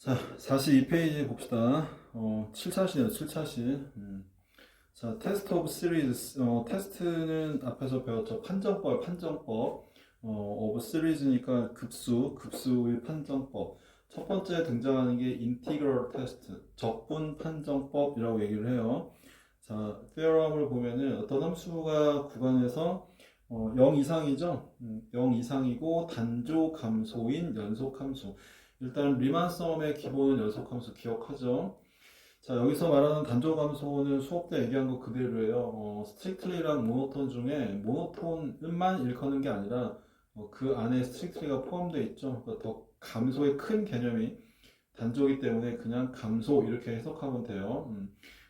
자, 42페이지 봅시다. 7차시네요, 7차시. 자, 테스트 오브 시리즈. 테스트는 앞에서 배웠죠. 판정법. 오브 시리즈니까 급수의 판정법. 첫 번째 등장하는 게 인티그럴 테스트, 적분 판정법이라고 얘기를 해요. 자, theorem을 보면은 어떤 함수가 구간에서 0 이상이죠. 0 이상이고 단조 감소인 연속 함수. 일단 리만 썸의 기본은 연속함수 기억하죠. 자, 여기서 말하는 단조 감소는 수업 때 얘기한 거 그대로예요. 스트릭트리랑 모노톤 중에 모노톤만 일컫는 게 아니라 그 안에 스트릭트리가 포함되어 있죠. 그러니까 더 감소의 큰 개념이 단조이기 때문에 그냥 감소 이렇게 해석하면 돼요.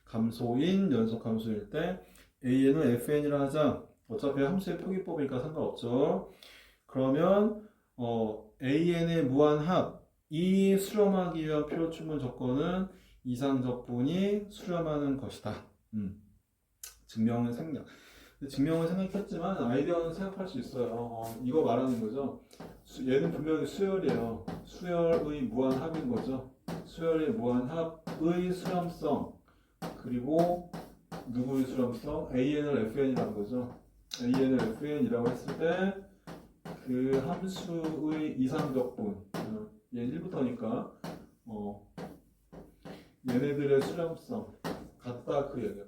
감소인 연속함수일 때 AN을 FN이라 하자. 어차피 함수의 표기법이니까 상관없죠. 그러면 AN의 무한합 이 수렴하기 위한 필요충분 조건은 이상적분이 수렴하는 것이다. 증명은 생략. 증명은 생략했지만 아이디어는 생각할 수 있어요. 이거 말하는 거죠. 얘는 분명히 수열이에요. 수열의 무한합인 거죠. 수열의 무한합의 수렴성 그리고 누구의 수렴성? AN을 FN이라는 거죠. AN을 FN이라고 했을 때 그 함수의 이상적분 얘 1부터니까 얘네들의 수렴성 같다 그 얘기예요.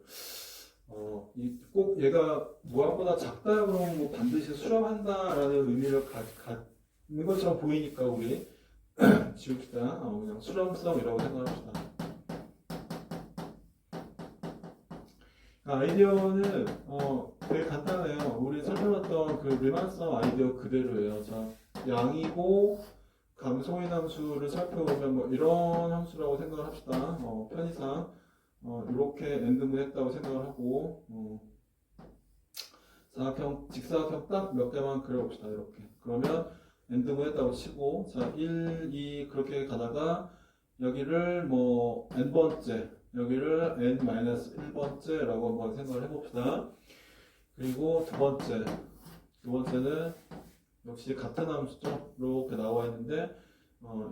꼭 얘가 무한보다 작다 그러면 뭐 반드시 수렴한다라는 의미를 갖는 것처럼 보이니까 우리 지웁시다. 그냥 수렴성이라고 생각합시다. 아이디어는 되게 간단해요. 우리 설명했던 그 리만성 아이디어 그대로예요. 자, 양이고 감소인 함수를 살펴보면 뭐 이런 함수라고 생각을 합시다. 편의상 이렇게 엔드문했다고 생각을 하고 사각형, 직사각형 딱 몇 개만 그려봅시다. 이렇게. 그러면 엔드문했다고 치고 자 1, 2 그렇게 가다가 여기를 뭐 n번째 여기를 n-1번째라고 한번 생각을 해봅시다. 그리고 두 번째는 역시 같은 함수죠. 이렇게 나와 있는데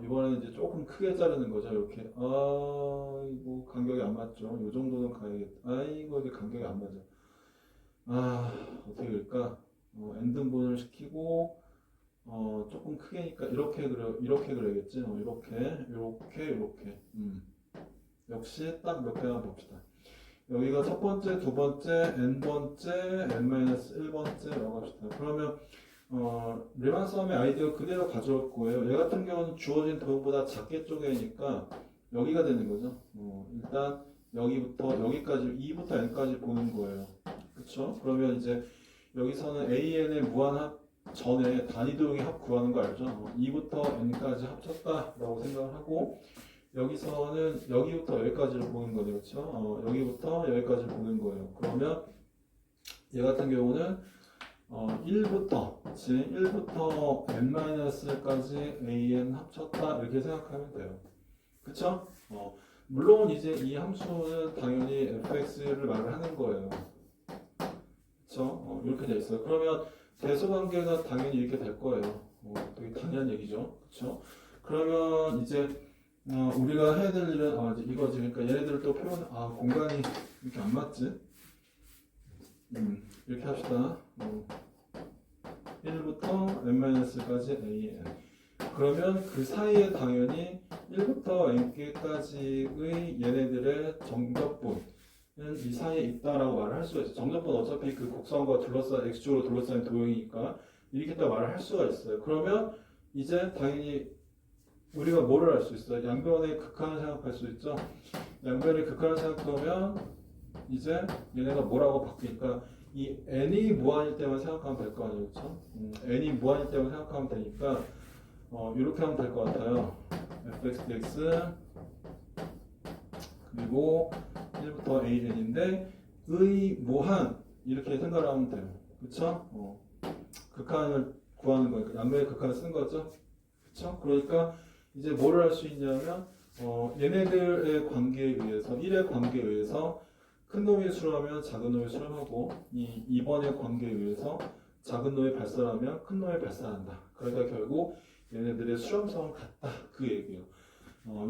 이번에는 이제 조금 크게 자르는 거죠. 이렇게 이거 간격이 안 맞죠. 이 정도는 가야겠다. 이거 이게 간격이 안 맞아. 어떻게 그럴까? n등분을 시키고 조금 크게니까 이렇게 그려야겠지. 이렇게. 역시 딱 몇 개만 봅시다. 여기가 첫 번째, 두 번째, n번째, n-1번째라고 합시다. 그러면 리만 썸의 아이디어 그대로 가져올 거예요. 얘 같은 경우는 주어진 도형보다 작게 쪼개니까 여기가 되는 거죠. 일단 여기부터 여기까지 2부터 n까지 보는 거예요. 그쵸? 그러면 이제 여기서는 AN의 무한합 전에 단위 도형의 합 구하는 거 알죠? 2부터 n까지 합쳤다라고 생각을 하고 여기서는 여기부터 여기까지를 보는 거죠. 그렇죠? 여기부터 여기까지를 보는 거예요. 그러면 얘 같은 경우는 1부터 n-까지 an 합쳤다 이렇게 생각하면 돼요. 그쵸? 물론 이제 이 함수는 당연히 fx를 말을 하는 거예요. 그쵸? 이렇게 돼 있어요. 그러면 대소관계가 당연히 이렇게 될 거예요. 되게 당연한 얘기죠. 그쵸? 그러면 이제 우리가 해야 될 일은 이제 이거지. 그러니까 얘네들을 또 표현 공간이 이렇게 안 맞지? 이렇게 합시다. 1부터 n-까지 an. 그러면 그 사이에 당연히 1부터 n까지의 얘네들의 정적분은 이 사이에 있다라고 말을 할 수가 있어요. 정적분 어차피 그 곡선과 x축으로 둘러싸인 도형이니까 이렇게 딱 말을 할 수가 있어요. 그러면 이제 당연히 우리가 뭐를 알 수 있어요? 양변의 극한을 생각할 수 있죠? 양변의 극한을 생각하면 이제 얘네가 뭐라고 바뀌니까 이 n이 무한일 때만 생각하면 될 거 아니에요, 그렇죠? n이 무한일 때만 생각하면 되니까 이렇게 하면 될 것 같아요. fx dx 그리고 1부터 an인데 의 무한 이렇게 생각을 하면 돼요, 그렇죠? 극한을 구하는 거니까 양변의 극한을 쓴 거죠, 그렇죠? 그러니까 이제 뭐를 할 수 있냐면 얘네들의 관계에 의해서 1의 관계에 의해서 큰 놈이 수렴하면 작은 놈이 수렴하고 이 2번의 관계에 의해서 작은 놈이 발산하면 큰 놈이 발산한다. 그러니까 결국 얘네들의 수렴성은 같다 그 얘기예요.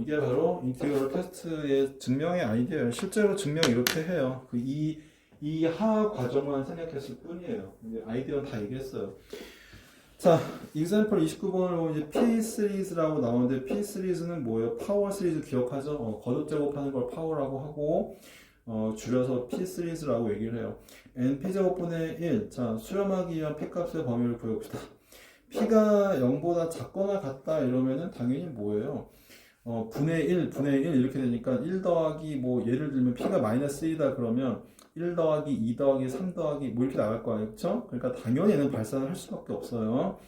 이게 바로 인티그럴 테스트의 증명의 아이디어예요. 실제로 증명 이렇게 해요. 이 하 과정만 생략했을 뿐이에요. 근데 아이디어는 다 얘기했어요. 자, example 29번으로 이제 P 시리즈라고 나오는데 P 시리즈는 뭐예요? 파워 시리즈 기억하죠? 거듭 제곱하는 걸 파워라고 하고 줄여서 P 시리즈라고 얘기를 해요. np 제곱분의 1. 자, 수렴하기 위한 p 값의 범위를 구해봅시다. p가 0보다 작거나 같다 이러면은 당연히 뭐예요? 분의 1, 분의 1 이렇게 되니까 1 더하기 뭐 예를 들면 p가 마이너스 1이다 그러면 1 더하기 2 더하기 3 더하기 뭐 이렇게 나갈 거 아니죠? 그러니까 당연히 얘는 발산을 할 수밖에 없어요.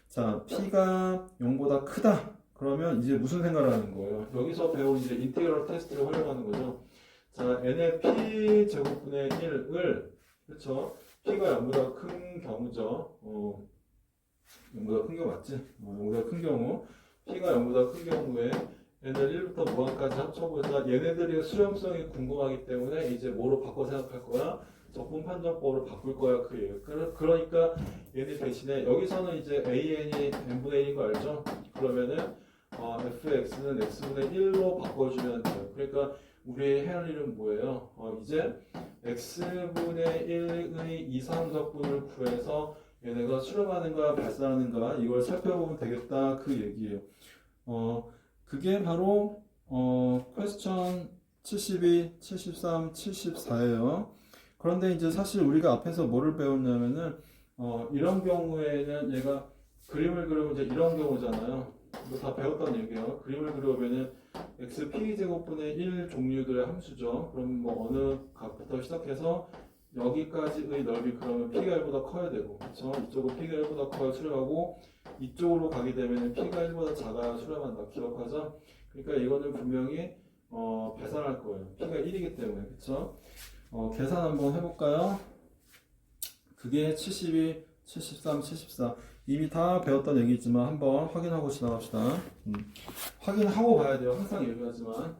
자, p가 0보다 크다 그러면 이제 무슨 생각을 하는 거예요? 여기서 배운 이제 인티그럴 테스트를 활용하는 거죠. 자, n의 p 제곱분의 1을 그렇죠? p가 0보다 큰 경우죠. 0보다 큰 경우 맞지? 0보다 큰 경우 p가 0보다 큰 경우에 얘네들 1부터 무한까지 합쳐보자. 얘네들이 수렴성이 궁금하기 때문에 이제 뭐로 바꿔 생각할 거야? 적분 판정법으로 바꿀 거야 그 얘기예요. 그러니까 얘네 대신에 여기서는 이제 an이 n분의 1인 거 알죠? 그러면은 fx는 x분의 1로 바꿔주면 돼요. 그러니까 우리 해야 할 일은 뭐예요? 이제 x분의 1의 이상적분을 구해서 얘네가 수렴하는가 발산하는가 이걸 살펴보면 되겠다 그 얘기예요. 그게 바로 퀘스천 72, 73, 74예요. 그런데 이제 사실 우리가 앞에서 뭐를 배웠냐면은 이런 경우에는 얘가 그림을 그리면 이제 이런 경우잖아요. 이거 다 배웠던 얘기예요. 그림을 그려보면은 x p 제곱분의 1 종류들의 함수죠. 그럼 뭐 어느 값부터 시작해서 여기까지의 넓이 그러면 p가 1보다 커야 되고, 그렇죠? 이쪽은 p가 1보다 커야 수렴하고 이쪽으로 가게 되면 p가 1보다 작아야 수렴한다. 기억하죠? 그러니까 이거는 분명히 계산할 거예요. p가 1이기 때문에, 그렇죠? 계산 한번 해볼까요? 그게 72, 73, 74 이미 다 배웠던 얘기지만 한번 확인하고 지나갑시다. 확인하고 봐야 돼요. 항상 얘기하지만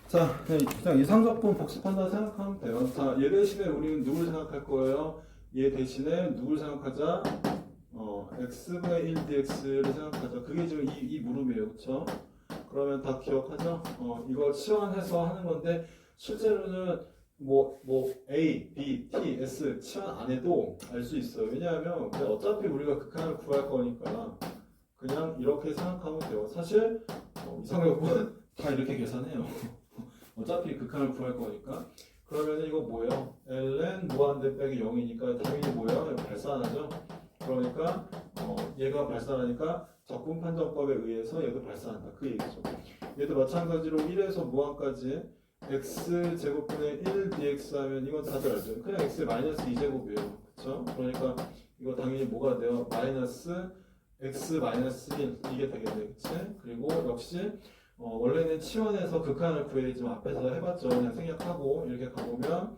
자, 그냥 이상적분 복습한다 생각하면 돼요. 자, 얘 대신에 우리는 누굴 생각할 거예요? 얘 대신에 누굴 생각하자? x분의 1 dx를 생각하자. 그게 지금 이 물음이에요. 그쵸? 그러면 다 기억하죠? 이거 치환해서 하는 건데, 실제로는 뭐 A, B, T, S 치환 안 해도 알 수 있어요. 왜냐하면 어차피 우리가 극한을 구할 거니까 그냥 이렇게 생각하면 돼요. 사실 이상적분 다 이렇게 계산해요. 어차피 극한을 구할 거니까. 그러면 이거 뭐예요? ln 무한대 빼기 0이니까 당연히 뭐예요? 발산하죠. 그러니까 얘가 발산하니까 적분 판정법에 의해서 얘도 발산한다. 그 얘기죠. 얘도 마찬가지로 1에서 무한까지 x 제곱분의 1 dx 하면 이건 다들 알죠. 그냥 x 마이너스 2제곱이에요. 그렇죠? 그러니까 이거 당연히 뭐가 돼요? 마이너스 x 마이너스 1 이게 되겠네. 그치? 그리고 역시 원래는 치환해서 극한을 구해야 되지만 앞에서 해봤죠. 그냥 생략하고 이렇게 가보면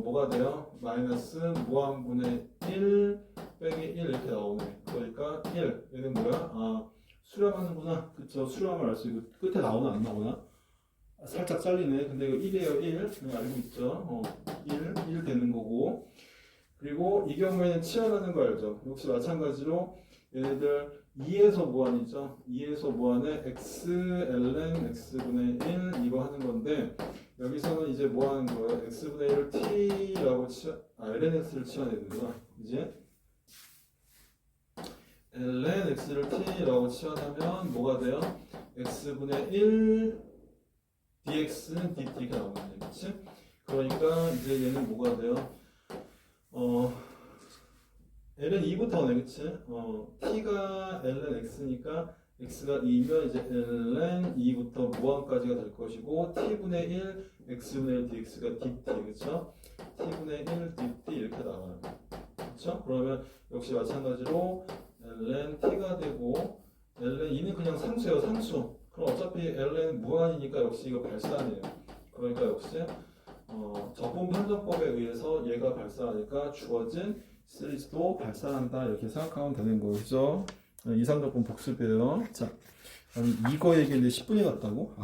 뭐가 돼요? 마이너스 무한분의 1 빼기 1 이렇게 나오네. 그러니까 1 얘는 뭐야? 수렴하는구나. 그쵸? 수렴을 알 수 있고 끝에 나오나 안 나오나? 살짝 잘리네. 근데 이거 1이에요. 1 그냥 알고 있죠. 1 되는 거고. 그리고 이 경우에는 치환하는 거 알죠? 역시 마찬가지로 얘네들 2에서 무한이죠. 2에서 무한에 x ln x분의 1 이거 하는 건데 여기서는 이제 뭐 하는 거예요? x분의 1을 t라고 ln x를 치환해야 되구나. 이제 ln x를 t라고 치환하면 뭐가 돼요? x분의 1 dx는 dt가 나오겠네. 그치? 그러니까 이제 얘는 뭐가 돼요? ln 2부터네, 그치? t가 ln x니까 x가 2면 이제 ln 2부터 무한까지가 될 것이고 t분의 1 x분의 1 dx가 dt, 그쵸? t분의 1 dt 이렇게 나와요. 그쵸? 그러면 역시 마찬가지로 ln t가 되고 ln 2는 그냥 상수예요, 상수. 그럼 어차피 ln 무한이니까 역시 이거 발산이에요. 그러니까 역시 적분 판정법에 의해서 얘가 발산하니까 주어진 시리즈도 발산한다 이렇게 생각하면 되는 거죠. 그죠? 이상적분 복습이에요. 자, 아니 이거 얘기했는데 10분이 갔다고?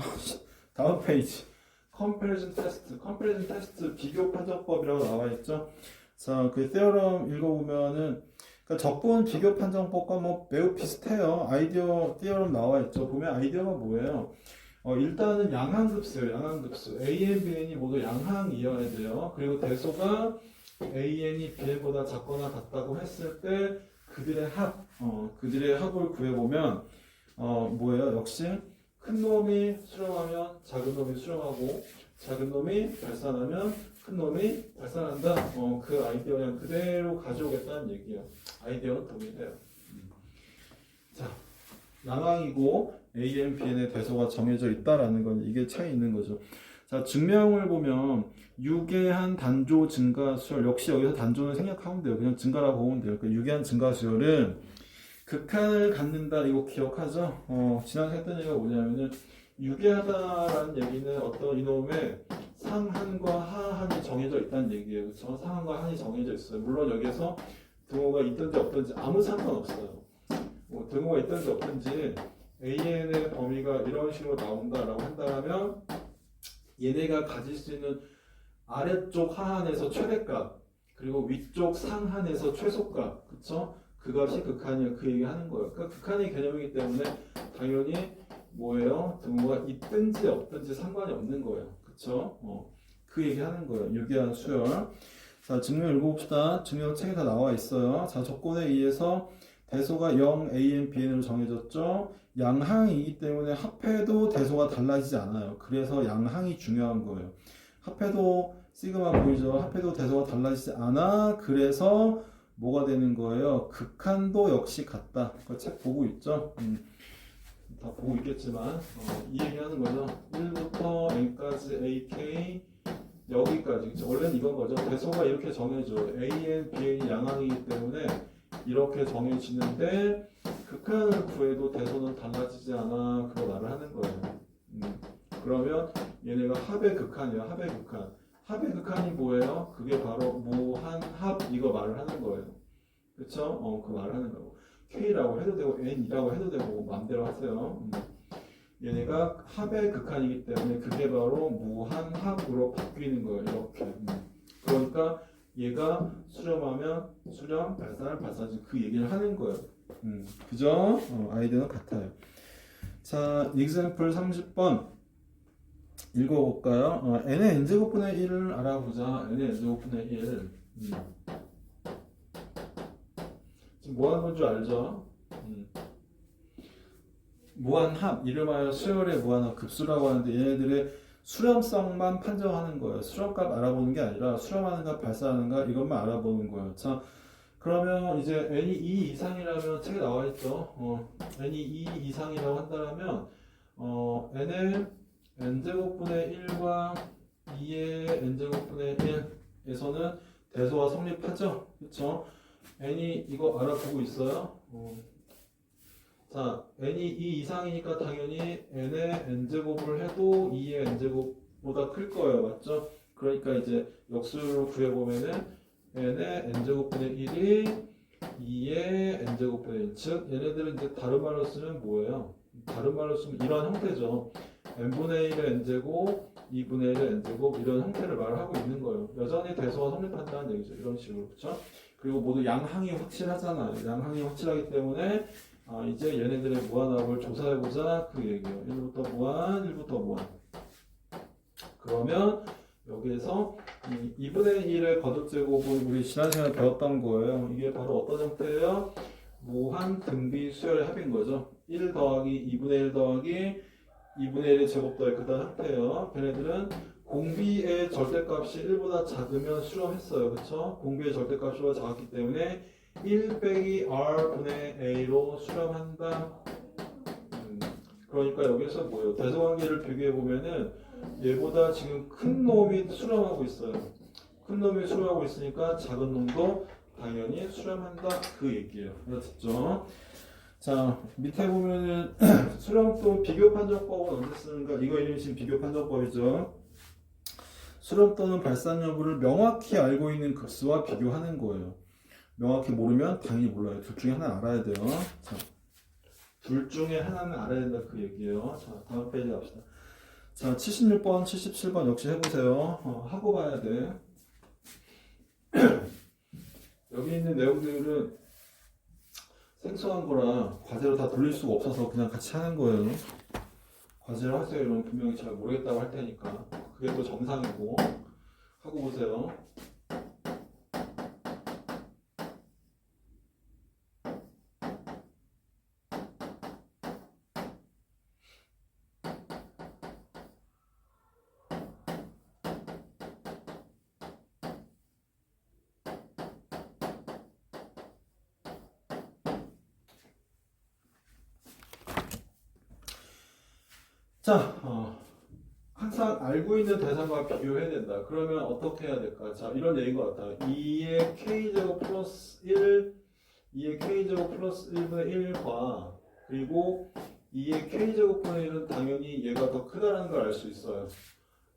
다음 페이지. 컴패리즌 테스트. 컴패리즌 테스트 비교 판정법이라고 나와 있죠. 자, 그 theorem 읽어보면은 그러니까 적분 비교 판정법과 뭐 매우 비슷해요. 아이디어 theorem 나와 있죠. 보면 아이디어가 뭐예요? 일단은 양항급수예요. 양항급수. AN, BN이 모두 양항이어야 돼요. 그리고 대소가 AN이 BN보다 작거나 같다고 했을 때 그들의 합을 구해보면 뭐예요? 역시 큰 놈이 수렴하면 작은 놈이 수렴하고 작은 놈이 발산하면 큰 놈이 발산한다. 그 아이디어 그냥 그대로 가져오겠다는 얘기예요. 아이디어는 동일해요. 자, 양항이고 AN, BN의 대소가 정해져 있다라는 건 이게 차이 있는 거죠. 자, 증명을 보면 유계한 단조 증가 수열, 역시 여기서 단조는 생략하면 돼요. 그냥 증가라고 보면 돼요. 그 유계한 증가 수열은 극한을 갖는다 이거 기억하죠? 지난주에 했던 얘기가 뭐냐면은 유계하다라는 얘기는 어떤 이놈의 상한과 하한이 정해져 있다는 얘기예요. 그렇죠? 상한과 하한이 정해져 있어요. 물론 여기에서 등호가 있든지 없든지 아무 상관없어요. 등호가 있든지 없든지 AN의 범위가 이런 식으로 나온다라고 한다면 얘네가 가질 수 있는 아래쪽 하한에서 최대값 그리고 위쪽 상한에서 최소값, 그쵸? 그 값이 극한이야. 그 얘기 하는 거예요. 그러니까 극한의 개념이기 때문에 당연히 뭐예요? 등호가 있든지 없든지 상관이 없는 거예요. 그쵸? 그 얘기 하는 거예요. 유기한 수열. 자, 증명 읽어봅시다. 증명 책에 다 나와 있어요. 자, 조건에 의해서 대소가 0, AN, BN으로 정해졌죠. 양항이기 때문에 합해도 대소가 달라지지 않아요. 그래서 양항이 중요한 거예요. 합해도 시그마 보이죠? 합해도 대소가 달라지지 않아. 그래서 뭐가 되는 거예요? 극한도 역시 같다. 그 책 보고 있죠? 다 보고 있겠지만 이 얘기하는 거죠. 1부터 n까지 AK 여기까지. 그쵸? 원래는 이건 거죠. 대소가 이렇게 정해져요. AN, BN이 양항이기 때문에 이렇게 정해지는데 극한을 구해도 대소는 달라지지 않아. 그거 말을 하는 거예요. 그러면 얘네가 합의 극한이에요. 합의 극한. 합의 극한이 뭐예요? 그게 바로 무한합 이거 말을 하는 거예요. 그쵸? 그 말을 하는 거고. K라고 해도 되고 N이라고 해도 되고 마음대로 하세요. 얘네가 합의 극한이기 때문에 그게 바로 무한합으로 바뀌는 거예요. 이렇게. 그러니까 얘가 수렴하면 수렴, 발산하지 그 얘기를 하는 거예요. 그죠? 아이디어는 같아요. 자, example 30번 읽어볼까요? n의 n제곱분의 1을 알아보자. n의 n제곱분의 1. 지금 뭐 하는 건 줄 알죠? 무한합, 이름하여 수열의 무한합 급수라고 하는데 얘네들의 수렴성만 판정하는 거예요. 수렴값 알아보는 게 아니라 수렴하는 값, 발산하는 값 이것만 알아보는 거예요. 자, 그러면 이제 n이 2 이상이라면 책에 나와 있죠. n이 2 이상이라고 한다면 n의 n제곱분의 1과 2의 n제곱분의 1에서는 대소가 성립하죠. 그렇죠? n이 이거 알아보고 있어요. 자, n이 2 이상이니까 당연히 n의 n제곱을 해도 2의 n제곱보다 클 거예요. 맞죠? 그러니까 이제 역수를 구해보면은 n의 n제곱분의 1이 2의 n제곱분의 1. 즉, 얘네들은 이제 다른 말로 쓰면 뭐예요? 다른 말로 쓰면 이런 형태죠. n분의 1의 n제곱, 2분의 1의 n제곱 이런 형태를 말하고 있는 거예요. 여전히 대소가 성립한다는 얘기죠. 이런 식으로. 그렇죠? 그리고 모두 양항이 확실하잖아요. 양항이 확실하기 때문에 이제 얘네들의 무한합을 조사해보자 그 얘기예요. 1부터 무한, 1부터 무한. 그러면 여기에서 이 2분의 1의 거듭제곱은 우리 지난 시간에 배웠던 거예요. 이게 바로 어떤 형태예요? 무한 등비 수열의 합인 거죠. 1 더하기 2분의 1 더하기 2분의 1의 제곱 더하기 그다음 형태예요. 걔네들은 공비의 절대값이 1보다 작으면 수렴했어요. 그쵸? 공비의 절대값이 1보다 작았기 때문에 1 빼기 r분의 a로 수렴한다. 그러니까 여기서 뭐예요? 대소관계를 비교해보면은 얘보다 지금 큰 놈이 수렴하고 있어요. 큰 놈이 수렴하고 있으니까 작은 놈도 당연히 수렴한다. 그 얘기예요. 알았죠? 자, 밑에 보면은 수렴도 비교 판정법은 언제 쓰는가? 이거 이름이 지금 비교 판정법이죠. 수렴 또는 발산 여부를 명확히 알고 있는 급수와 비교하는 거예요. 명확히 모르면 당연히 몰라요. 둘 중에 하나 알아야 돼요. 자, 둘 중에 하나는 알아야 된다 그 얘기예요. 자, 다음 페이지 갑시다. 자, 76번, 77번 역시 해보세요. 하고 봐야 돼. 여기 있는 내용들은 생소한 거라 과제로 다 돌릴 수가 없어서 그냥 같이 하는 거예요. 과제를 하세요. 이러면 분명히 잘 모르겠다고 할 테니까. 그게 또 정상이고. 하고 보세요. 자, 항상 알고 있는 대상과 비교해야 된다. 그러면 어떻게 해야 될까? 자, 이런 얘기인 것 같아. 2의 k제곱 플러스 1, 2의 k제곱 플러스 1분의 1과 그리고 2의 k제곱분의 1은 당연히 얘가 더 크다는 걸 알 수 있어요.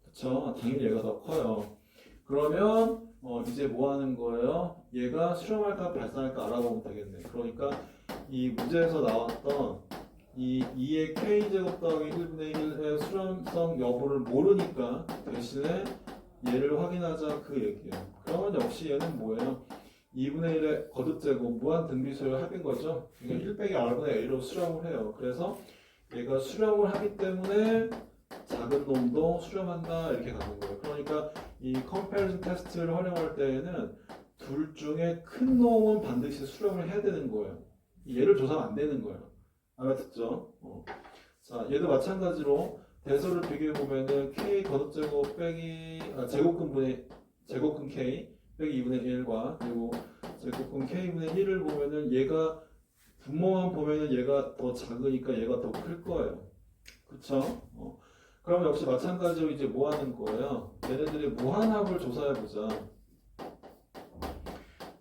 그쵸? 당연히 얘가 더 커요. 그러면 이제 뭐 하는 거예요? 얘가 수렴할까 발산할까 알아보면 되겠네. 그러니까 이 문제에서 나왔던 이 2의 k제곱 더하기 1분의 1의 수렴성 여부를 모르니까 대신에 얘를 확인하자 그 얘기예요. 그러면 역시 얘는 뭐예요? 2분의 1의 거듭제곱 무한 등비수열 합인 거죠. 그러니까 1 빼기 r분의 a로 수렴을 해요. 그래서 얘가 수렴을 하기 때문에 작은 놈도 수렴한다 이렇게 가는 거예요. 그러니까 이 컴패리즌 테스트를 활용할 때에는 둘 중에 큰 놈은 반드시 수렴을 해야 되는 거예요. 얘를 조사하면 안 되는 거예요. 알아듣죠? 자, 얘도 마찬가지로 대소를 비교해 보면은 k 거듭제곱 빼기 제곱근 k 빼기 2분의 1과 그리고 제곱근 k분의 1을 보면은 얘가 분모만 보면은 얘가 더 작으니까 얘가 더 클 거예요. 그쵸? 그럼 역시 마찬가지로 이제 뭐 하는 거예요? 얘네들의 무한합을 조사해 보자.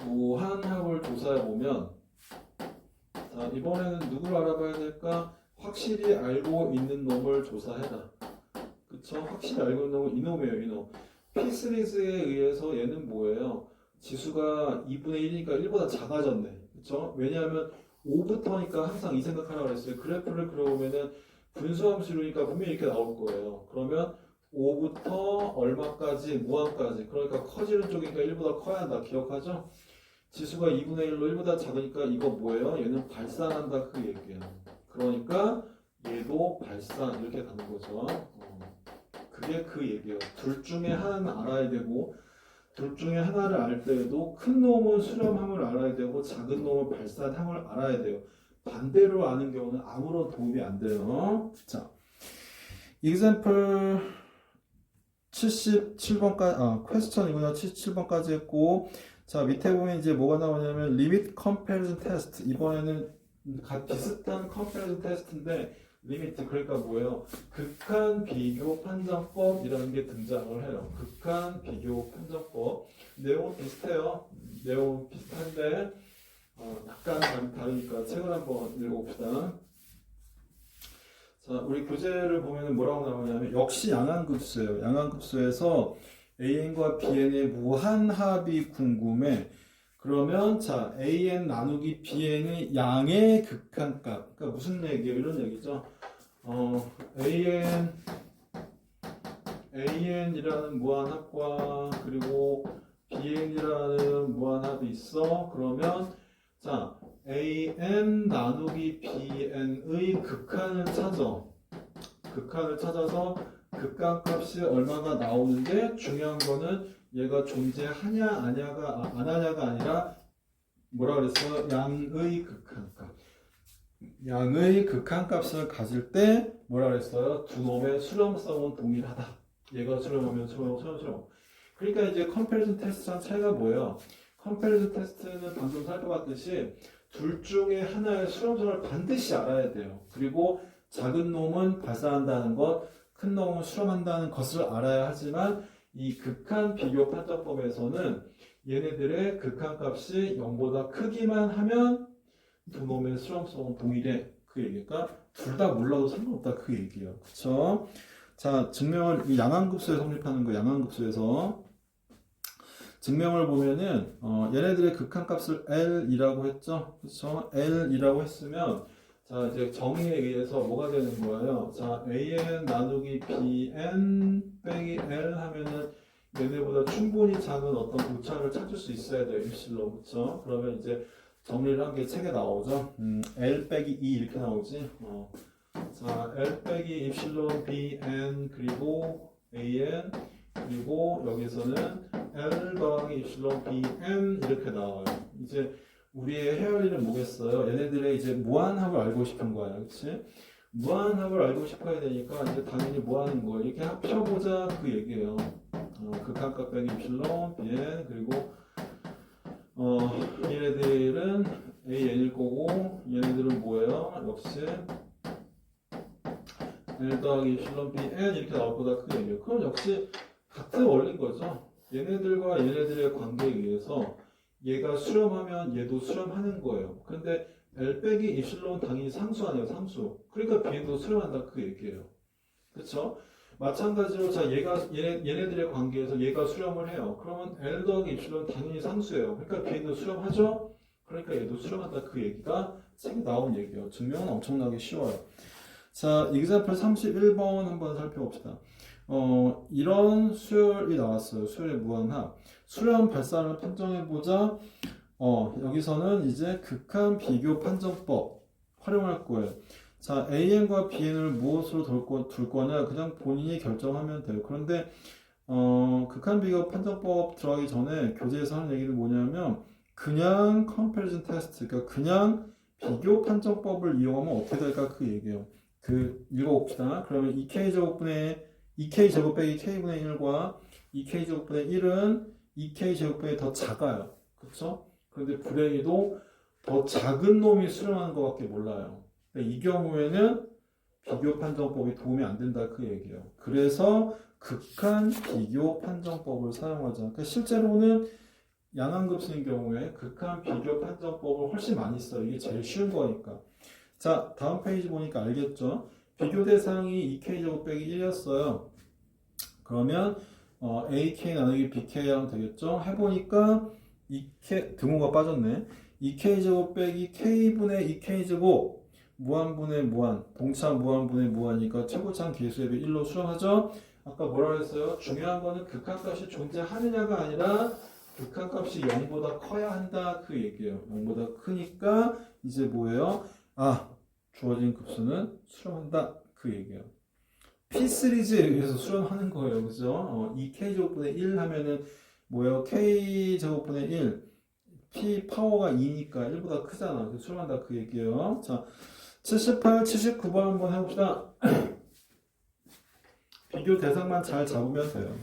무한합을 조사해 보면 자, 이번에는 누구를 알아봐야 될까? 확실히 알고 있는 놈을 조사해라. 그쵸? 확실히 알고 있는 놈은 이놈이에요, 이놈. P 시리즈에 의해서 얘는 뭐예요? 지수가 2분의 1이니까 1보다 작아졌네. 그쵸? 왜냐하면 5부터니까 항상 이 생각하라고 그랬어요. 그래프를 그려보면은 분수함수로니까 분명히 이렇게 나올 거예요. 그러면 5부터 얼마까지, 무한까지. 그러니까 커지는 쪽이니까 1보다 커야 한다. 기억하죠? 지수가 2분의 1로 1보다 작으니까 이거 뭐예요? 얘는 발산한다 그 얘기예요. 그러니까 얘도 발산 이렇게 가는 거죠. 그게 그 얘기예요. 둘 중에 하나는 알아야 되고 둘 중에 하나를 알 때에도 큰 놈은 수렴함을 알아야 되고 작은 놈은 발산함을 알아야 돼요. 반대로 아는 경우는 아무런 도움이 안 돼요. 자, example 77번까지 퀘스천이구나. 77번까지 했고 자, 밑에 보면 이제 뭐가 나오냐면 리미트 컴패리즌 테스트. 이번에는 비슷한 컴패리즌 테스트인데 리미트 그러니까 뭐예요? 극한 비교 판정법이라는 게 등장을 해요. 극한 비교 판정법. 내용은 비슷해요. 내용 비슷한데 약간 다르니까 책을 한번 읽어봅시다. 자, 우리 교재를 보면 뭐라고 나오냐면 역시 양항급수예요. 양항급수에서 AN과 BN의 무한합이 궁금해. 그러면 자 AN 나누기 BN의 양의 극한값. 그러니까 무슨 얘기예요? 이런 얘기죠. AN이라는 무한합과 그리고 BN이라는 무한합이 있어. 그러면 자 AN 나누기 BN의 극한을 찾아. 극한을 찾아서 극한값이 얼마가 나오는데 중요한 거는 얘가 존재하냐 안 하냐가 아니라 뭐라 그랬어? 양의 극한값. 양의 극한값을 가질 때 뭐라 그랬어요? 두 놈의 수렴성은 동일하다. 얘가 수렴하면 수렴. 그러니까 이제 컴패리즌 테스트랑 차이가 뭐예요? 컴패리즌 테스트는 방금 살펴봤듯이 둘 중에 하나의 수렴성을 반드시 알아야 돼요. 그리고 작은 놈은 발산한다는 것, 큰 놈은 수렴한다는 것을 알아야 하지만 이 극한 비교 판정법에서는 얘네들의 극한값이 0보다 크기만 하면 두 놈의 수렴성은 동일해. 그 얘기니까 둘 다 몰라도 상관없다 그 얘기예요. 그쵸? 자, 증명을 이 양항급수에 성립하는 거 양항급수에서 증명을 보면은 얘네들의 극한값을 L이라고 했죠. 그렇죠? L이라고 했으면 자, 이제 정의에 의해서 뭐가 되는 거예요? 자, AN 나누기 BN 빼기 L 하면은 얘네보다 충분히 작은 어떤 오차를 찾을 수 있어야 돼요. 입실로. 그렇죠? 그러면 이제 정리를 한 게 책에 나오죠. L 빼기 2 이렇게 나오지. 자, L 빼기 입실론 BN 그리고 AN 그리고 여기서는 L 더하기 입실론 BN 이렇게 나와요. 이제 우리의 해야 할 일은 뭐겠어요? 얘네들의 이제 무한합을 알고 싶은 거야. 그치? 무한합을 알고 싶어야 되니까 이제 당연히 뭐 하는 거예요? 이렇게 합쳐보자 그 얘기예요. 극한값 빼기 입실론 BN 그리고 얘네들은 AN일 거고 얘네들은 뭐예요? 역시 L 더하기 입실론 BN 이렇게 나올 거다 그 얘기예요. 그럼 역시 같은 원리인 거죠. 얘네들과 얘네들의 관계에 의해서 얘가 수렴하면 얘도 수렴하는 거예요. 근데 L 빼기 입실론 당연히 상수 아니에요, 상수. 그러니까 BN도 수렴한다 그 얘기예요. 그렇죠? 마찬가지로 자 얘네들의 관계에서 얘가 수렴을 해요. 그러면 L 더하기 입실론 당연히 상수예요. 그러니까 BN도 수렴하죠? 그러니까 얘도 수렴한다 그 얘기가 책에 나온 얘기예요. 증명은 엄청나게 쉬워요. 자, example 31번 한번 살펴봅시다. 이런 수열이 나왔어요. 수열의 무한합. 수렴 발산을 판정해보자. 여기서는 이제 극한 비교 판정법 활용할 거예요. 자, AN과 BN을 무엇으로 둘 거냐 그냥 본인이 결정하면 돼요. 그런데 극한 비교 판정법 들어가기 전에 교재에서 하는 얘기는 뭐냐면 그냥 comparison test, 그러니까 그냥 비교 판정법을 이용하면 어떻게 될까 그 얘기예요. 읽어봅시다. 그러면 2K제곱 빼기 K분의 1과 2K제곱분의 1은 2K제곱분이 더 작아요. 그쵸? 그런데 불행히도 더 작은 놈이 수렴하는 것밖에 몰라요. 이 경우에는 비교 판정법이 도움이 안 된다 그 얘기예요. 그래서 극한 비교 판정법을 사용하자. 그러니까 실제로는 양항급수인 경우에 극한 비교 판정법을 훨씬 많이 써요. 이게 제일 쉬운 거니까. 자, 다음 페이지 보니까 알겠죠? 비교 대상이 2K제곱 빼기 1이었어요. 그러면 AK 나누기 BK 하면 되겠죠? 해보니까 2K, 등호가 빠졌네. 2K제곱 빼기 K분의 2K제곱 무한분의 무한, 동차 무한분의 무한이니까 최고차는 계수에 비해 1로 수렴하죠? 아까 뭐라 그랬어요? 중요한 거는 극한값이 존재하느냐가 아니라 극한값이 0보다 커야 한다 그 얘기예요. 0보다 크니까 이제 뭐예요? 주어진 급수는 수렴한다 그 얘기예요. P 시리즈에 의해서 수렴하는 거예요. 그죠? 2K제곱분의 1 하면은 뭐예요? K제곱분의 1 P 파워가 2니까 1보다 크잖아. 그래서 수렴한다 그 얘기예요. 자, 78, 79번 한번 해봅시다. 비교 대상만 잘 잡으면 돼요.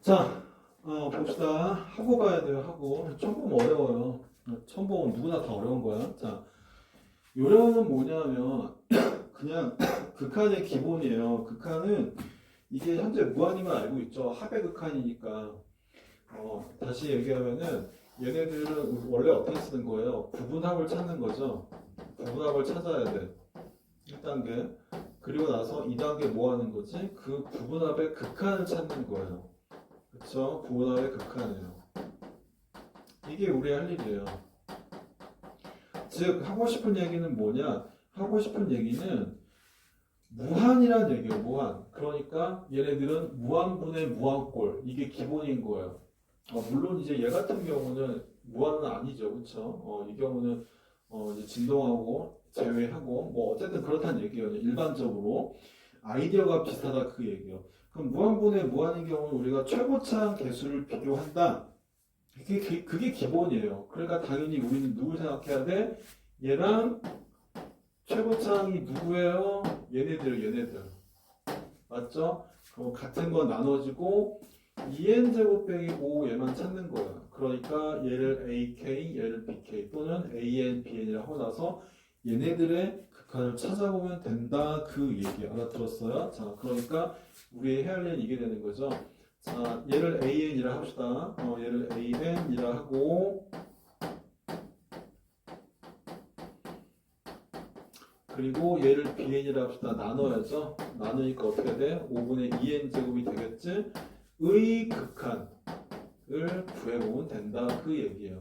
자, 봅시다. 하고 가야 돼요, 하고. 처음 보면 어려워요. 처음 보면 누구나 다 어려운 거야. 자, 요령은 뭐냐면, 그냥 극한의 기본이에요. 극한은 이게 현재 무한임을 알고 있죠. 합의 극한이니까. 다시 얘기하면은, 얘네들은 원래 어떻게 쓰는 거예요? 부분합을 찾는 거죠. 부분합을 찾아야 돼. 1단계. 그리고 나서 2단계 뭐 하는 거지? 그 부분합의 극한을 찾는 거예요. 그쵸? 부분합의 극한이에요. 이게 우리 할 일이에요. 즉 하고 싶은 얘기는 뭐냐? 하고 싶은 얘기는 무한이란 얘기예요. 무한. 그러니까 얘네들은 무한분의 무한꼴. 이게 기본인 거예요. 물론 이제 얘 같은 경우는 무한은 아니죠. 그쵸? 이 경우는 이제 진동하고 제외하고 뭐 어쨌든 그렇다는 얘기예요. 일반적으로. 아이디어가 비슷하다 그 얘기예요. 그럼 무한분의 무한인 경우는 우리가 최고차항 개수를 비교한다. 그게 기본이에요. 그러니까 당연히 우리는 누굴 생각해야 돼? 얘랑 최고차항이 누구예요? 얘네들. 맞죠? 그럼 같은 건 나눠지고 2n제곱 빼기 5 얘만 찾는 거야. 그러니까 얘를 AK, 얘를 BK 또는 AN, BN이라고 하고 나서 얘네들의 극한을 찾아보면 된다 그 얘기 알아들었어요? 자, 그러니까 우리 해야 할 일은 이게 되는 거죠. 자, 얘를 AN이라 합시다. 얘를 AN이라 하고 그리고 얘를 BN이라 합시다. 나눠야죠. 나누니까 어떻게 돼? 5분의 2n 제곱이 되겠지? 의 극한을 구해보면 된다 그 얘기예요.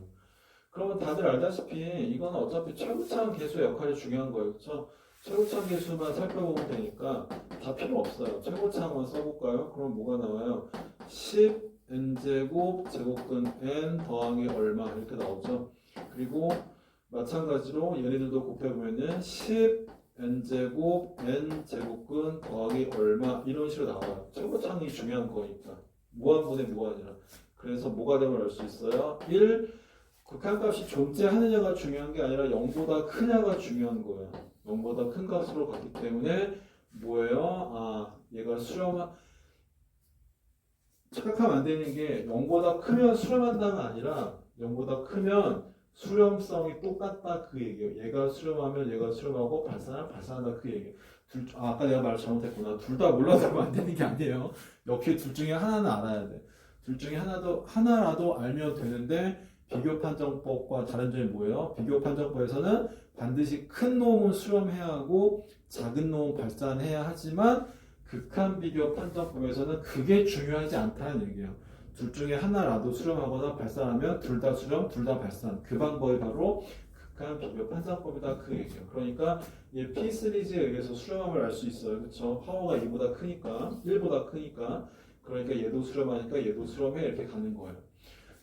그러면 다들 알다시피 이건 어차피 최고차항 개수의 역할이 중요한 거예요. 그렇죠? 최고차항 개수만 살펴보면 되니까 다 필요 없어요. 최고차항만 써볼까요? 그럼 뭐가 나와요? 10n제곱 제곱근 n 더하기 얼마 이렇게 나오죠. 그리고 마찬가지로 얘네들도 곱해보면은 10n제곱 n제곱근 더하기 얼마 이런 식으로 나와요. 최고차항이 중요한 거니까. 무한분의 무한이라. 그래서 뭐가 되면 알 수 있어요? 1. 극한값이 존재하느냐가 중요한 게 아니라 0보다 크냐가 중요한 거예요. 0보다 큰 값으로 갔기 때문에 뭐예요? 얘가 착각하면 안 되는 게 0보다 크면 수렴한다가 아니라 0보다 크면 수렴성이 똑같다 그 얘기예요. 얘가 수렴하면 얘가 수렴하고 발산하면 발산한다 그 얘기예요. 아까 내가 말 잘못했구나. 둘 다 몰라서 안 되는 게 아니에요. 역시 둘 중에 하나는 알아야 돼. 둘 중에 하나라도 알면 되는데 비교 판정법과 다른 점이 뭐예요? 비교 판정법에서는 반드시 큰 놈은 수렴해야 하고 작은 놈은 발산해야 하지만 극한 비교 판정법에서는 그게 중요하지 않다는 얘기예요. 둘 중에 하나라도 수렴하거나 발산하면 둘 다 수렴, 둘 다 발산. 그 방법이 바로 극한 비교 판정법이다 그 얘기예요. 그러니까 이 P 시리즈에 의해서 수렴함을 알 수 있어요. 그렇죠? 파워가 2보다 크니까, 1보다 크니까. 그러니까 얘도 수렴하니까 얘도 수렴해 이렇게 가는 거예요.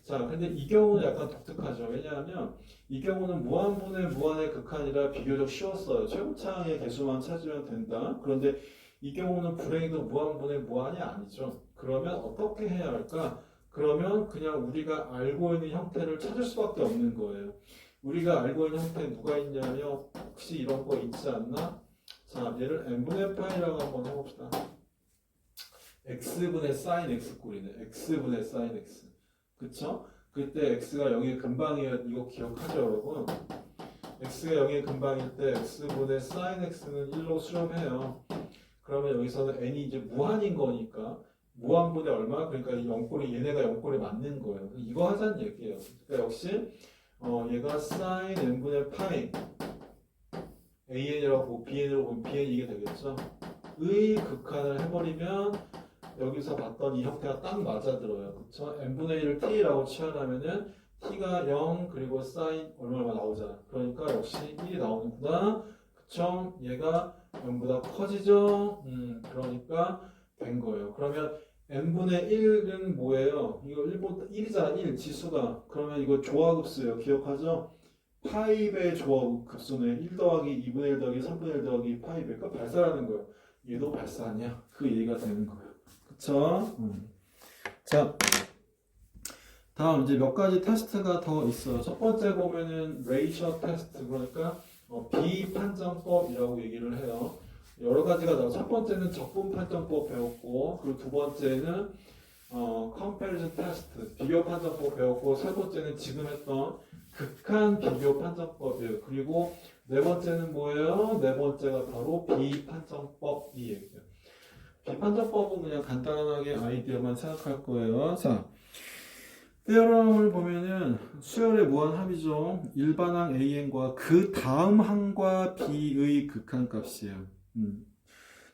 자, 근데 이 경우는 약간 독특하죠. 왜냐하면 이 경우는 무한분의 무한의 극한이라 비교적 쉬웠어요. 최고차항의 개수만 찾으면 된다. 그런데 이 경우는 불행히도 무한분의 무한이 아니죠. 그러면 어떻게 해야 할까? 그러면 그냥 우리가 알고 있는 형태를 찾을 수밖에 없는 거예요. 우리가 알고 있는 형태 누가 있냐면 혹시 이런 거 있지 않나? 자, 얘를 n분의 파이라고 한번 해봅시다. x분의 sin x 꼴이네. x분의 sin x. 그쵸? 그때 x가 0의 근방이야. 이거 기억하죠, 여러분? x가 0의 근방일 때 x분의 sin x는 1로 수렴해요. 그러면 여기서는 n이 이제 무한인 거니까 무한분의 얼마? 그러니까 이 0꼴이 얘네가 0꼴이 맞는 거예요. 이거 하자는 얘기예요. 그러니까 역시 얘가 sin n분의 파이 an이라고 bn으로 보면 bn 이게 되겠죠. 의 극한을 해버리면 여기서 봤던 이 형태가 딱 맞아들어요. 그쵸? n분의 1을 t라고 치환하면은 t가 0 그리고 sin 얼마 나오잖아. 그러니까 역시 1이 나오는구나. 그쵸? 얘가 0보다 커지죠? 그러니까 된 거예요. 그러면 n분의 1은 뭐예요? 이거 1이잖아. 1 지수가. 그러면 이거 조화급수예요. 기억하죠? 파이의 조화급수는 1 더하기 2분의 1 더하기 3분의 1 더하기 파이 그러니까 발산하는 거예요. 얘도 발산이야. 그 얘기가 되는 거예요. 그쵸? 자, 다음 이제 몇 가지 테스트가 더 있어요. 첫 번째 보면은 레이셔 테스트 그러니까 비판정법이라고 얘기를 해요. 여러 가지가 나와. 첫 번째는 적분 판정법 배웠고, 그리고 두 번째는 comparison test 비교 판정법 배웠고, 세 번째는 지금 했던 극한 비교 판정법이에요. 그리고 네 번째는 뭐예요? 네 번째가 바로 비판정법 이 얘기예요. 비판정법은 그냥 간단하게 아이디어만 생각할 거예요. 자, 테어럼을 보면은 수열의 무한합이죠. 일반항 AN과 그 다음 항과 B의 극한값이에요.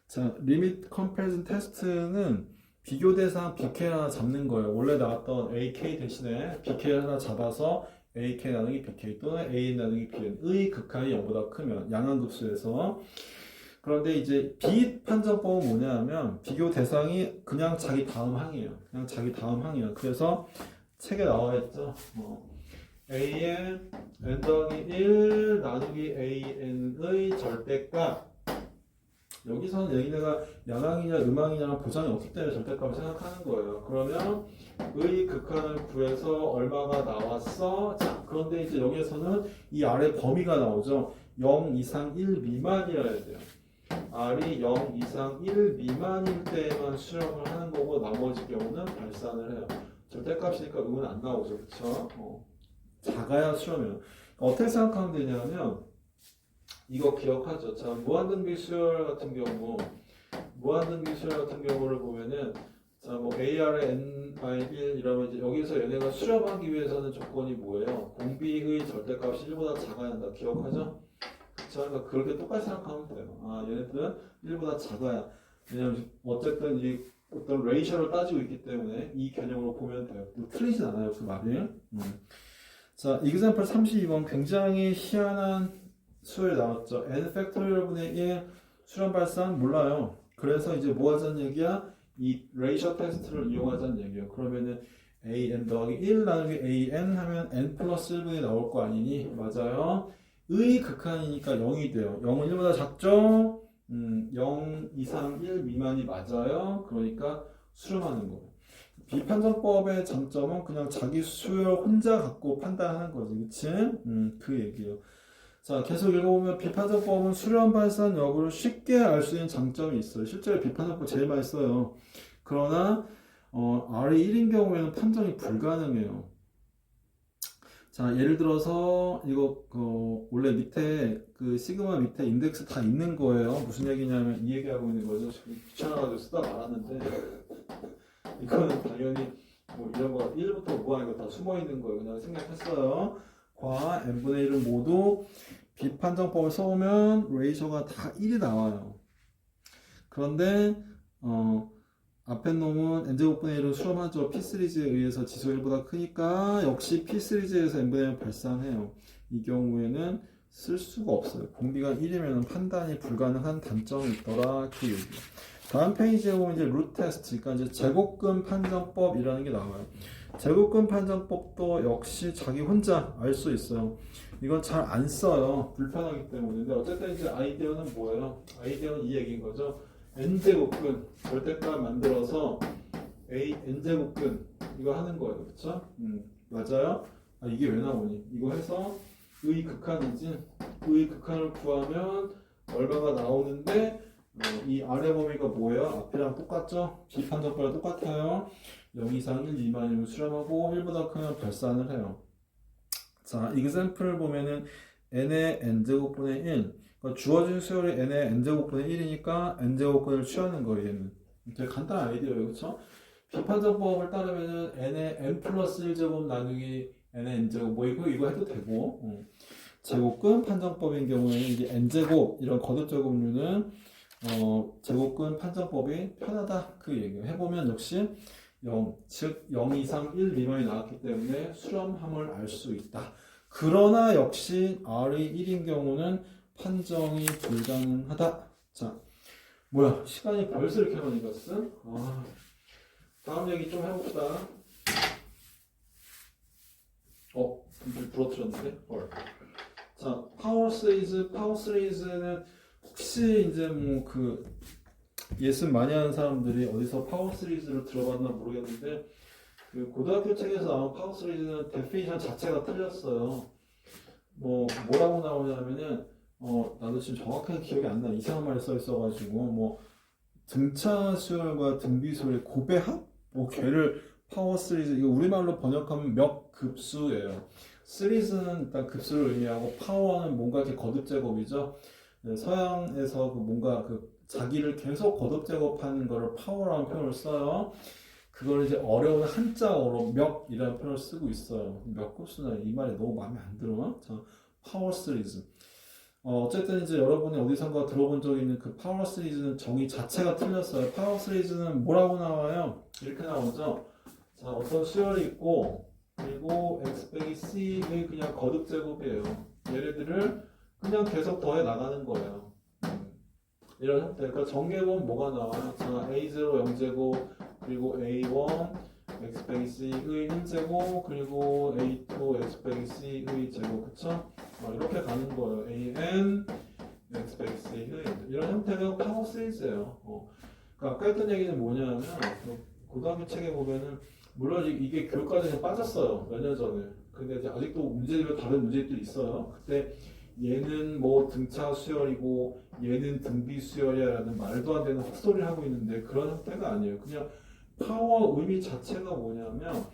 자, 리밋 컴패리즌 테스트는 비교 대상 BK 하나 잡는 거예요. 원래 나왔던 AK 대신에 BK 하나 잡아서 AK 나누기 BK 또는 AN 나누기 BN의 극한이 0보다 크면 양항급수에서. 그런데 이제 비판정법은 뭐냐면 비교 대상이 그냥 자기 다음 항이에요. 그냥 자기 다음 항이에요. 그래서 책에 나와 있죠. AN n 더하기 1 나누기 AN의 절대값 여기서는 얘네가 양항이냐 음항이냐랑 보장이 없기 때문에 절대값을 생각하는 거예요. 그러면 의 극한을 구해서 얼마가 나왔어? 자, 그런데 이제 여기에서는 이 아래 범위가 나오죠. 0 이상 1 미만이어야 돼요. R이 0 이상 1 미만일 때에만 수렴을 하는 거고 나머지 경우는 발산을 해요. 절대값이니까 음은 안 나오죠. 그쵸? 작아야 수렴해요. 어떻게 생각하면 되냐면 이거 기억하죠. 자, 무한등비 수열 같은 경우를 보면은 자, 뭐 AR의 NI1 이러면 이제 여기서 얘네가 수렴하기 위해서는 조건이 뭐예요? 공비의 절대값이 1보다 작아야 한다. 기억하죠? 그쵸? 그러니까 그렇게 똑같이 생각하면 돼요. 아, 얘네들은 1보다 작아야. 왜냐면 어쨌든 이 어떤 레이셔를 따지고 있기 때문에 이 개념으로 보면 돼요. 틀리진 않아요, 그 말이. 자, example 32번 굉장히 희한한 수열이 나왔죠. n 팩토리얼 분의 1 수렴 발산 몰라요. 그래서 이제 뭐 하자는 얘기야? 이 레이셔 테스트를 이용하자는 얘기예요. 그러면은 an 더하기 1 나누기 an 하면 n 플러스 1분이 나올 거 아니니? 맞아요. 의 극한이니까 0이 돼요. 0은 1보다 작죠? 0 이상 1 미만이 맞아요. 그러니까 수렴하는 거예요. 비판정법의 장점은 그냥 자기 수열 혼자 갖고 판단하는 거지. 그치? 그 얘기예요. 자, 계속 읽어보면 비판정법은 수렴 발산 여부를 쉽게 알 수 있는 장점이 있어요. 실제로 비판정법 제일 많이 써요. 그러나 R이 1인 경우에는 판정이 불가능해요. 자, 예를 들어서 이거 원래 밑에 그 시그마 밑에 인덱스 다 있는 거예요. 무슨 얘기냐면 이 얘기하고 있는 거죠. 귀찮아가지고 쓰다 말았는데 이거는 당연히 뭐 이런 거 1부터 무한 이거 다 숨어 있는 거예요. 그냥 생략했어요. 과 n분의 1은 모두 비판정법을 써오면 레이셔가 다 1이 나와요. 그런데 앞에 놈은 n제곱분의 1은 수렴하죠. P 시리즈에 의해서 지수 1보다 크니까 역시 P 시리즈에서 n분의 1을 발산해요. 이 경우에는 쓸 수가 없어요. 공비가 1이면 판단이 불가능한 단점이 있더라. 그 얘기. 다음 페이지에 보면 이제 루트 테스트, 그러니까 이제 제곱근 판정법이라는 게 나와요. 제곱근 판정법도 역시 자기 혼자 알 수 있어요. 이건 잘 안 써요. 불편하기 때문에. 근데 어쨌든 이제 아이디어는 뭐예요? 아이디어는 이 얘기인 거죠. n제곱근 절대값 만들어서 n제곱근 이거 하는 거예요. 그쵸? 맞아요? 아, 이게 왜 나오니? 이거 해서 의 극한이지. 의 극한을 구하면 얼마가 나오는데 이 아래 범위가 뭐예요? 앞이랑 똑같죠? 비판정법이랑 똑같아요. 0 이상 1 미만이면 수렴하고 1보다 크면 발산을 해요. 자, example을 보면은 n의 n제곱분의 1 그러니까 주어진 수열이 n의 n제곱분의 1이니까 n제곱근을 취하는 거예요. 얘는 되게 간단한 아이디어예요. 그쵸? 비판정법을 따르면은 n의 n 플러스 1제곱 나누기 n의 n제곱 뭐 이거 해도 되고 제곱근 판정법인 경우에는 이제 n제곱 이런 거듭제곱류는 제곱근 판정법이 편하다 그 얘기예요. 해보면 역시 0, 즉 0 이상 1 미만이 나왔기 때문에 수렴함을 알 수 있다. 그러나 역시 R이 1인 경우는 판정이 불가능하다. 자, 뭐야 시간이 벌써 이렇게 많이 갔어? 다음 얘기 좀 해봅시다. 이제 부러뜨렸는데? 자, 파워 시리즈는 혹시 이제 뭐 그 예습 많이 하는 사람들이 어디서 파워 시리즈를 들어봤나 모르겠는데 그 고등학교 책에서 나온 파워 시리즈는 데피니션 자체가 틀렸어요. 뭐라고 나오냐면은 나도 지금 정확하게 기억이 안 나. 이상한 말이 써 있어가지고 뭐 등차 수열과 등비 수열의 고배합? 걔를 파워 시리즈 이거 우리말로 번역하면 몇 급수예요. 시리즈는 일단 급수를 의미하고 파워는 뭔가 이렇게 거듭 제곱이죠. 서양에서 뭔가 자기를 계속 거듭 제곱하는 거를 파워라는 표현을 써요. 그걸 이제 어려운 한자어로 몇이라는 표현을 쓰고 있어요. 몇 급수나 이 말이 너무 마음에 안 들어. 자, 파워 시리즈. 어쨌든 이제 여러분이 어디선가 들어본 적 있는 그 파워 시리즈는 정의 자체가 틀렸어요. 파워 시리즈는 뭐라고 나와요? 이렇게 나오죠. 자, 어떤 수열이 있고 그리고 x 빼기 c의 그냥 거듭 제곱이에요. 얘네들을 그냥 계속 더해 나가는 거예요. 이런 형태. 그러니까 정계보면 뭐가 나와요? 자, a0 0제곱 그리고 a1 x 빼기 c의 1제곱 그리고 a2 x 빼기 c의 제곱 그쵸? 이렇게 가는 거예요. an XX의 이런 형태가 파워 시리즈예요. 그러니까 아까 했던 얘기는 뭐냐면 고등학교 책에 보면은 물론 이게 교육과정에 빠졌어요. 몇 년 전에. 근데 이제 아직도 문제들이 다른 문제들이 있어요. 그때 얘는 뭐 등차 수열이고 얘는 등비 수열이야라는 말도 안 되는 헛소리를 하고 있는데 그런 형태가 아니에요. 그냥 파워 의미 자체가 뭐냐면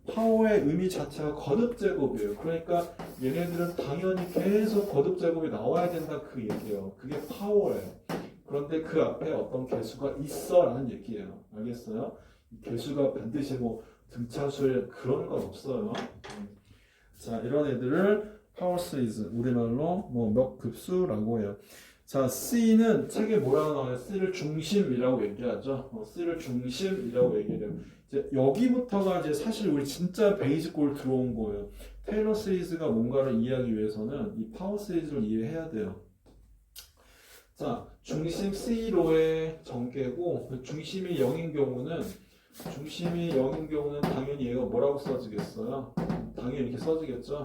파워의 의미 자체가 거듭 제곱이에요. 그러니까 얘네들은 당연히 계속 거듭 제곱이 나와야 된다 그 얘기예요. 그게 파워예요. 그런데 그 앞에 어떤 개수가 있어라는 얘기예요. 알겠어요? 개수가 반드시 뭐 등차수열 그런 건 없어요. 자, 이런 애들을 파워 시리즈 우리말로 뭐 몇 급수라고 해요. 자, C는 책에 뭐라고 나와요? C를 중심이라고 얘기하죠. C를 중심이라고 얘기해요. 이제 여기부터가 이제 사실 우리 진짜 베이직 골 들어온 거예요. 테일러 시리즈가 뭔가를 이해하기 위해서는 이 파워 시리즈를 이해해야 돼요. 자, 중심 C로의 전개고 중심이 0인 경우는 당연히 얘가 뭐라고 써지겠어요? 당연히 이렇게 써지겠죠?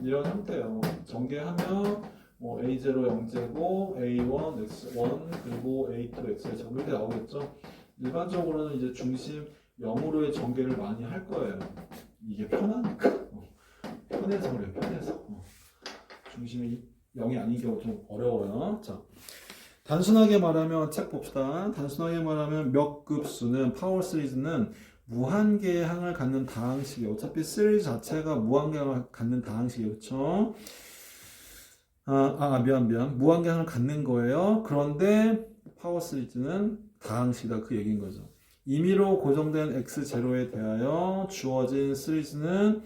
이런 형태예요. 전개하면 뭐 A0 0제곱, A1 X1 그리고 A2 X의 제곱 이렇게 나오겠죠? 일반적으로는 이제 중심 0으로의 전개를 많이 할 거예요. 이게 편하니까. 편해서 그래요. 편해서. 중심이 0이 아닌 경우 좀 어려워요. 자, 단순하게 말하면 책 봅시다. 단순하게 말하면 몇 급수는 파워 시리즈는 무한계의 항을 갖는 다항식이에요. 어차피 시리즈 자체가 무한계의 항을 갖는 다항식이에요. 그렇죠? 미안. 무한계의 항을 갖는 거예요. 그런데 파워 시리즈는 다항식이다. 그 얘기인 거죠. 임의로 고정된 x0에 대하여 주어진 시리즈는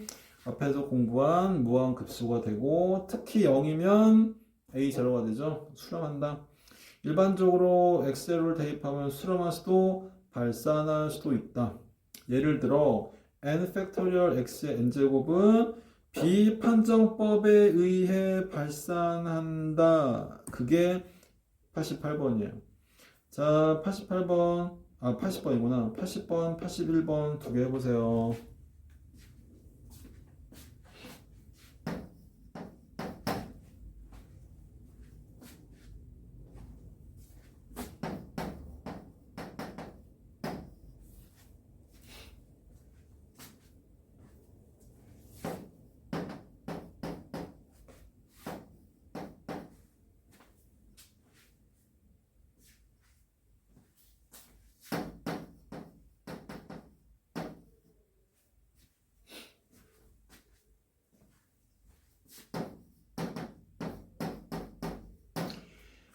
앞에서 공부한 무한급수가 되고 특히 0이면 a0가 되죠. 수렴한다. 일반적으로 x0를 대입하면 수렴할 수도 발산할 수도 있다. 예를 들어 n 팩토리얼 x의 n제곱은 비판정법에 의해 발산한다. 그게 88번이에요. 자, 80번이구나. 80번, 81번 두 개 해보세요.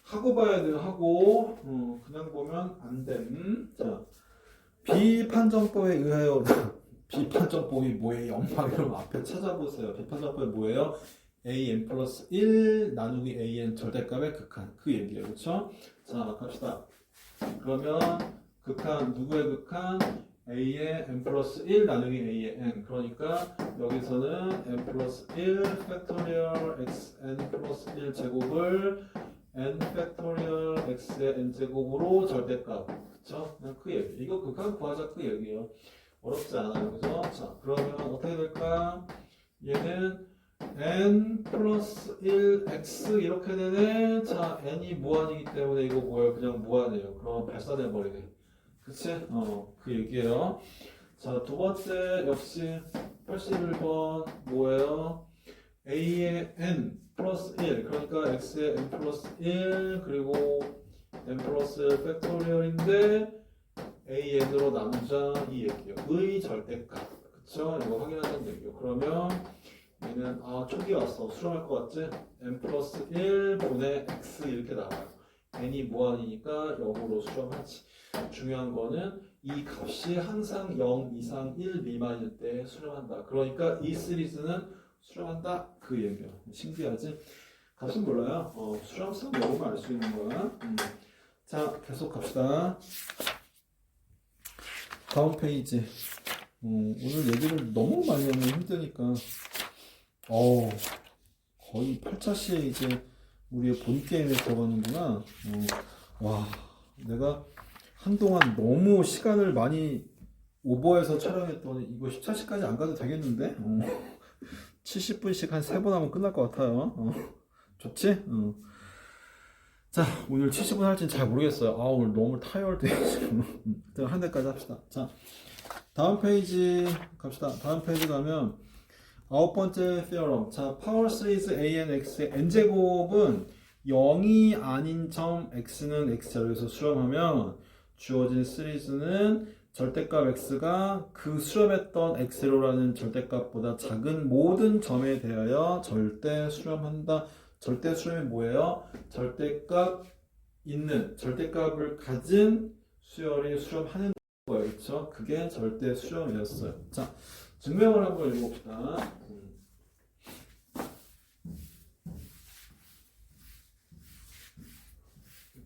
하고 봐야 돼요. 하고 그냥 보면 안 됨. 자, 비판정법에 의하여 비판정법이 뭐예요? 엄마 이러면 앞에 찾아보세요. 비판정법이 뭐예요? an 플러스 1 나누기 an 절대값의 극한 그 얘기예요. 그렇죠? 자, 갑시다. 그러면 극한 누구의 극한? a의 n 플러스 1 나누기 a의 n. 그러니까 여기서는 n 플러스 1 팩토리얼 xn 플러스 1 제곱을 n 팩토리얼 x의 n제곱으로 절대값. 그쵸? 그냥 그 얘기. 이거 극한 구하자 그 얘기예요. 어렵지 않아요. 그죠? 자, 그러면 어떻게 될까? 얘는 n 플러스 1 x 이렇게 되네. 자, n이 무한이기 때문에 이거 뭐예요? 그냥 무한이에요. 그럼 발산해버리네. 그치? 그 얘기예요. 자, 두 번째 역시 81번 뭐예요? a의 n 플러스 1 그러니까 x의 n 플러스 1 그리고 n 플러스 팩토리얼인데 an으로 나누자 이 얘기예요. 의 절대값. 그쵸? 이거 확인하자는 얘기예요. 그러면 얘는 초기 왔어. 수렴할 것 같지? n 플러스 1 분의 x 이렇게 나와요. n이 무한이니까 0으로 수렴하지. 중요한 거는 이 값이 항상 0 이상 1 미만일 때 수렴한다. 그러니까 이 시리즈는 수렴한다 그 얘기예요. 신기하지? 값은 몰라요. 수렴성 먹으면 알 수 있는 거야. 자, 계속 갑시다. 다음 페이지. 오늘 얘기를 너무 많이 하면 힘드니까 거의 8차시에 이제 우리의 본 게임에 들어가는구나. 와, 내가 한동안 너무 시간을 많이 오버해서 촬영했더니 이거 10차시까지 안 가도 되겠는데? 70분씩 한 3번 하면 끝날 것 같아요. 좋지? 자, 오늘 70분 할지는 잘 모르겠어요. 오늘 너무 타이어드해요, 지금. 한 대까지 합시다. 자, 다음 페이지 갑시다. 다음 페이지 가면 9번째 theorem. 자, power series a n x의 n제곱은 0이 아닌 점 x는 x자료에서 수렴하면 주어진 시리즈는 절대값 x가 그 수렴했던 x로라는 절대값보다 작은 모든 점에 대하여 절대 수렴한다. 절대 수렴이 뭐예요? 절대값을 가진 수열이 수렴하는 거예요. 그렇죠? 그게 절대 수렴이었어요. 자, 증명을 한번 읽어봅시다.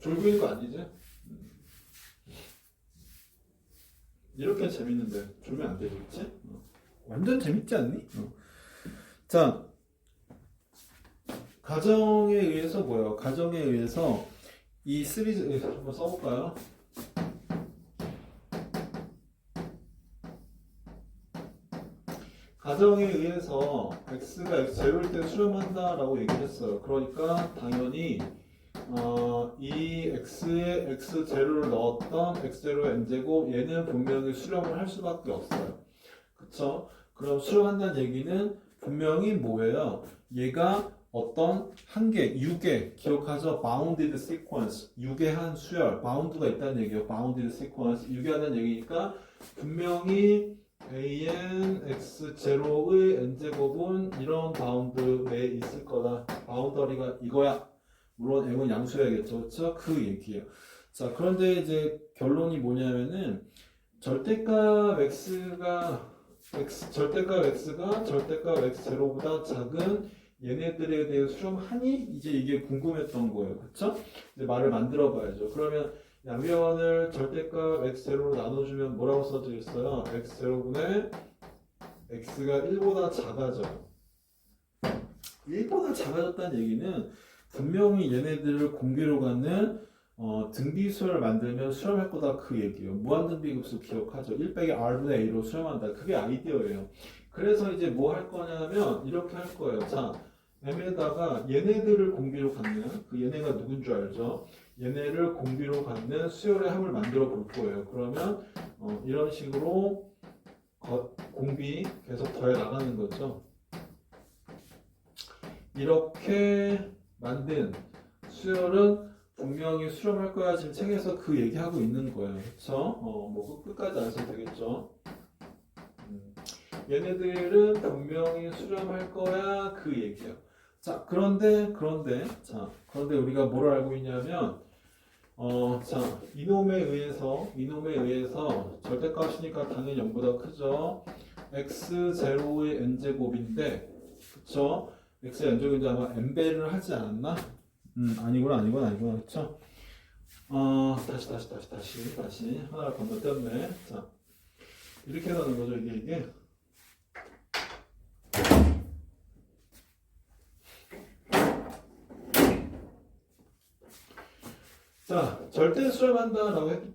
졸부인 거 아니지? 이렇게 재밌는데 졸면 안 되지, 그치? 완전 재밌지 않니? 자, 가정에 의해서 뭐예요? 가정에 의해서 이 시리즈 한번 써볼까요? 가정에 의해서 x가 x0일 때 수렴한다라고 얘기를 했어요. 그러니까 당연히 이 x에 x0를 넣었던 x0의 n제곱 얘는 분명히 수렴을 할 수밖에 없어요. 그쵸? 그럼 수렴한다는 얘기는 분명히 뭐예요? 얘가 어떤 한계, 유계, 기억하죠? bounded sequence, 유계한 수열, bound가 있다는 얘기예요. bounded sequence, 유계한다는 얘기니까 분명히 an x0의 n제곱은 이런 바운드 내에 있을 거다. 바운더리가 이거야. 물론 m은 양수해야겠죠. 그렇죠? 그 얘기예요. 자, 그런데 이제 결론이 뭐냐면은 절대값 x가 절대값 x0보다 작은 얘네들에 대해 수렴하니? 이제 이게 궁금했던 거예요. 그쵸? 이제 말을 만들어 봐야죠. 그러면 양변을 절대값 x0로 나눠주면 뭐라고 써지겠어요? x0분의 x가 1보다 작아져요. 1보다 작아졌다는 얘기는 분명히 얘네들을 공개로 갖는 등비수를 만들면 수렴할 거다 그 얘기예요. 무한등비급수 기억하죠? 1 빼기 r분의 a로 수렴한다. 그게 아이디어예요. 그래서 이제 뭐 할 거냐면 이렇게 할 거예요. 자, m에다가 얘네들을 공비로 갖는 그 얘네가 누군 줄 알죠? 얘네를 공비로 갖는 수열의 합을 만들어 볼 거예요. 그러면 이런 식으로 공비 계속 더해 나가는 거죠. 이렇게 만든 수열은 분명히 수렴할 거야. 지금 책에서 그 얘기하고 있는 거예요. 그쵸? 뭐 끝까지 안 써도 되겠죠. 얘네들은 분명히 수렴할 거야. 그 얘기예요. 자, 그런데 우리가 뭘 알고 있냐면 자, 이놈에 의해서 절대값이니까 당연히 0보다 크죠. x0의 n제곱인데 그쵸? x의 n제곱인데 아마 n배를 하지 않았나? 아니구나. 그쵸? 다시 하나를 건너뛰었네. 자, 이렇게 가는 거죠. 이게 자, 절대 수렴한다라고 했기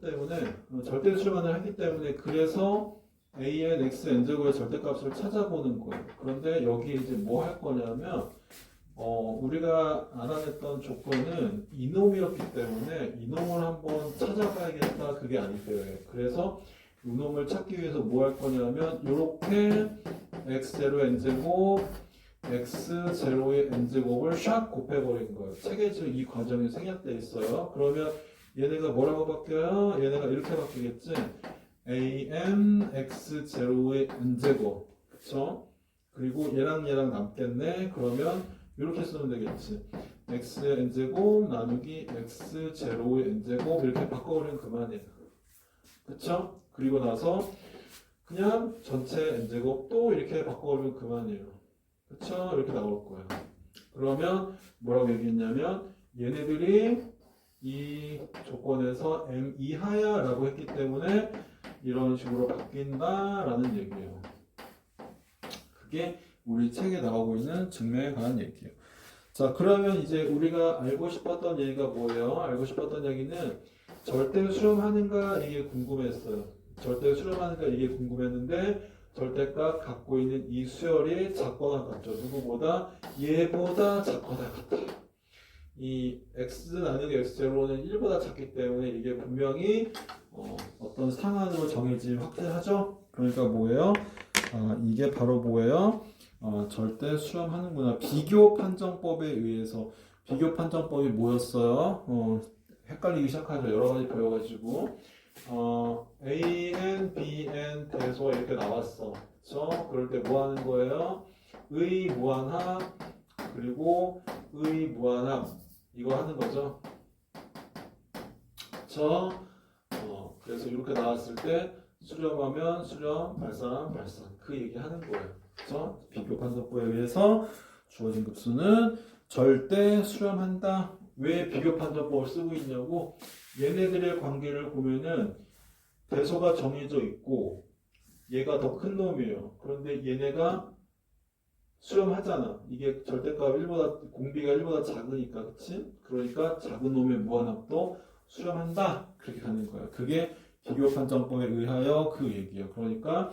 때문에 그래서 a의 x n제곱의 절대값을 찾아보는 거예요. 그런데 여기 이제 뭐 할 거냐면 우리가 알아냈던 조건은 이놈이었기 때문에 이놈을 한번 찾아봐야겠다. 그게 아니고요. 그래서 이놈을 찾기 위해서 뭐 할 거냐면 이렇게 x0 n제곱 x0의 n제곱을 샥 곱해버린 거예요. 책에 지금 이 과정이 생략되어 있어요. 그러면 얘네가 뭐라고 바뀌어요? 얘네가 이렇게 바뀌겠지? am x0의 n제곱 그쵸? 그리고 얘랑 남겠네. 그러면 이렇게 쓰면 되겠지. x의 n제곱 나누기 x0의 n제곱 이렇게 바꿔버리면 그만이에요. 그쵸? 그리고 나서 그냥 전체 n제곱 또 이렇게 바꿔버리면 그만이에요. 그쵸? 이렇게 나올 거예요. 그러면 뭐라고 얘기했냐면 얘네들이 이 조건에서 m 이하야 라고 했기 때문에 이런 식으로 바뀐다라는 얘기예요. 그게 우리 책에 나오고 있는 증명에 관한 얘기예요. 자, 그러면 이제 우리가 알고 싶었던 얘기가 뭐예요? 알고 싶었던 얘기는 절대 수렴하는가 이게 궁금했어요. 절대 수렴하는가 이게 궁금했는데 절대값 갖고 있는 이 수열이 작거나 같죠. 누구보다? 얘보다 작거나 같다. 이 x 나누기 x0는 1보다 작기 때문에 이게 분명히 어떤 상한으로 정해진 확실하죠? 그러니까 뭐예요? 이게 바로 뭐예요? 절대 수렴하는구나. 비교 판정법에 의해서. 비교 판정법이 뭐였어요? 헷갈리기 시작하죠. 여러 가지 배워가지고 AN, BN 대소 이렇게 나왔어. 그렇죠? 그럴 때 뭐 하는 거예요? 의 무한합 그리고 의 무한합 이거 하는 거죠. 그렇죠? 그래서 이렇게 나왔을 때 수렴하면 수렴, 발산, 발산 그 얘기 하는 거예요. 그렇죠? 비교 판정법에 의해서 주어진 급수는 절대 수렴한다. 왜 비교 판정법을 쓰고 있냐고? 얘네들의 관계를 보면은 대소가 정해져 있고 얘가 더 큰 놈이에요. 그런데 얘네가 수렴하잖아. 이게 절대값 1보다 공비가 1보다 작으니까, 그치? 그러니까 작은 놈의 무한합도 수렴한다. 그렇게 가는 거야. 그게 비교 판정법에 의하여 그 얘기예요. 그러니까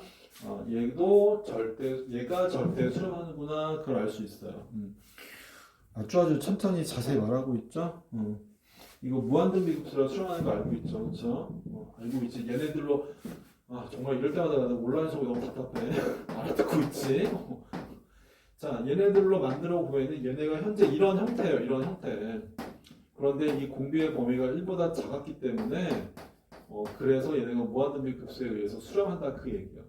얘가 절대 수렴하는구나. 그걸 알 수 있어요. 아주 천천히 자세히 말하고 있죠. 이거 무한등비급수라 수렴하는 거 알고 있죠, 그렇죠? 알고 있지. 얘네들로 정말 이럴 때마다 나는 온라인 수업이 너무 답답해. 알아듣고 있지. 자, 얘네들로 만들어 보면은 얘네가 현재 이런 형태예요, 이런 형태. 그런데 이 공비의 범위가 1보다 작았기 때문에 그래서 얘네가 무한등비급수에 의해서 수렴한다 그 얘기야.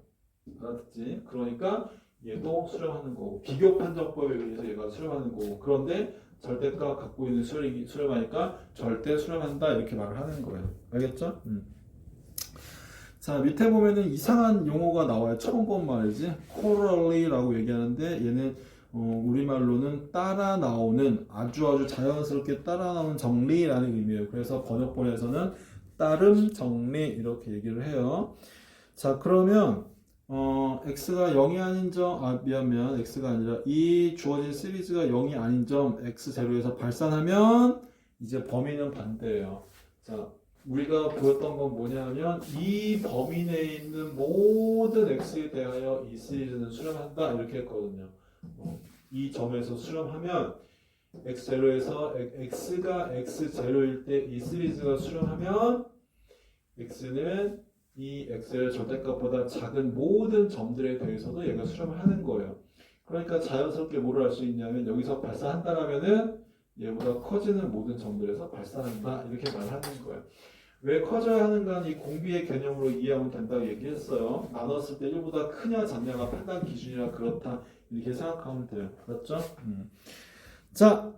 알아듣지? 그러니까 얘도 수렴하는 거고 비교 판정법에 의해서 얘가 수렴하는 거고 그런데 절대값 갖고 있는 수렴하니까 절대 수렴한다 이렇게 말을 하는 거예요. 알겠죠? 자 밑에 보면은 이상한 용어가 나와요. 처음 본 말이지. corollary라고 얘기하는데 얘는 우리말로는 따라 나오는 아주 자연스럽게 따라 나오는 정리라는 의미예요. 그래서 번역본에서는 따름 정리 이렇게 얘기를 해요. 자 그러면 x가 0이 아닌 점, 미안, x가 아니라 이 주어진 시리즈가 0이 아닌 점 x0에서 발산하면 이제 범위는 반대예요. 자, 우리가 보였던 건 뭐냐면 이 범위 내에 있는 모든 x에 대하여 이 시리즈는 수렴한다 이렇게 했거든요. 이 점에서 수렴하면 x0에서 x가 x0일 때 이 시리즈가 수렴하면 x는 이 x의 절대값보다 작은 모든 점들에 대해서도 얘가 수렴을 하는 거예요. 그러니까 자연스럽게 뭐를 할 수 있냐면 여기서 발산한다라면은 얘보다 커지는 모든 점들에서 발산한다 이렇게 말하는 거예요. 왜 커져야 하는가는 이 공비의 개념으로 이해하면 된다고 얘기했어요. 나눴을 때 1보다 크냐 작냐가 판단 기준이라 그렇다 이렇게 생각하면 돼요. 알았죠? 자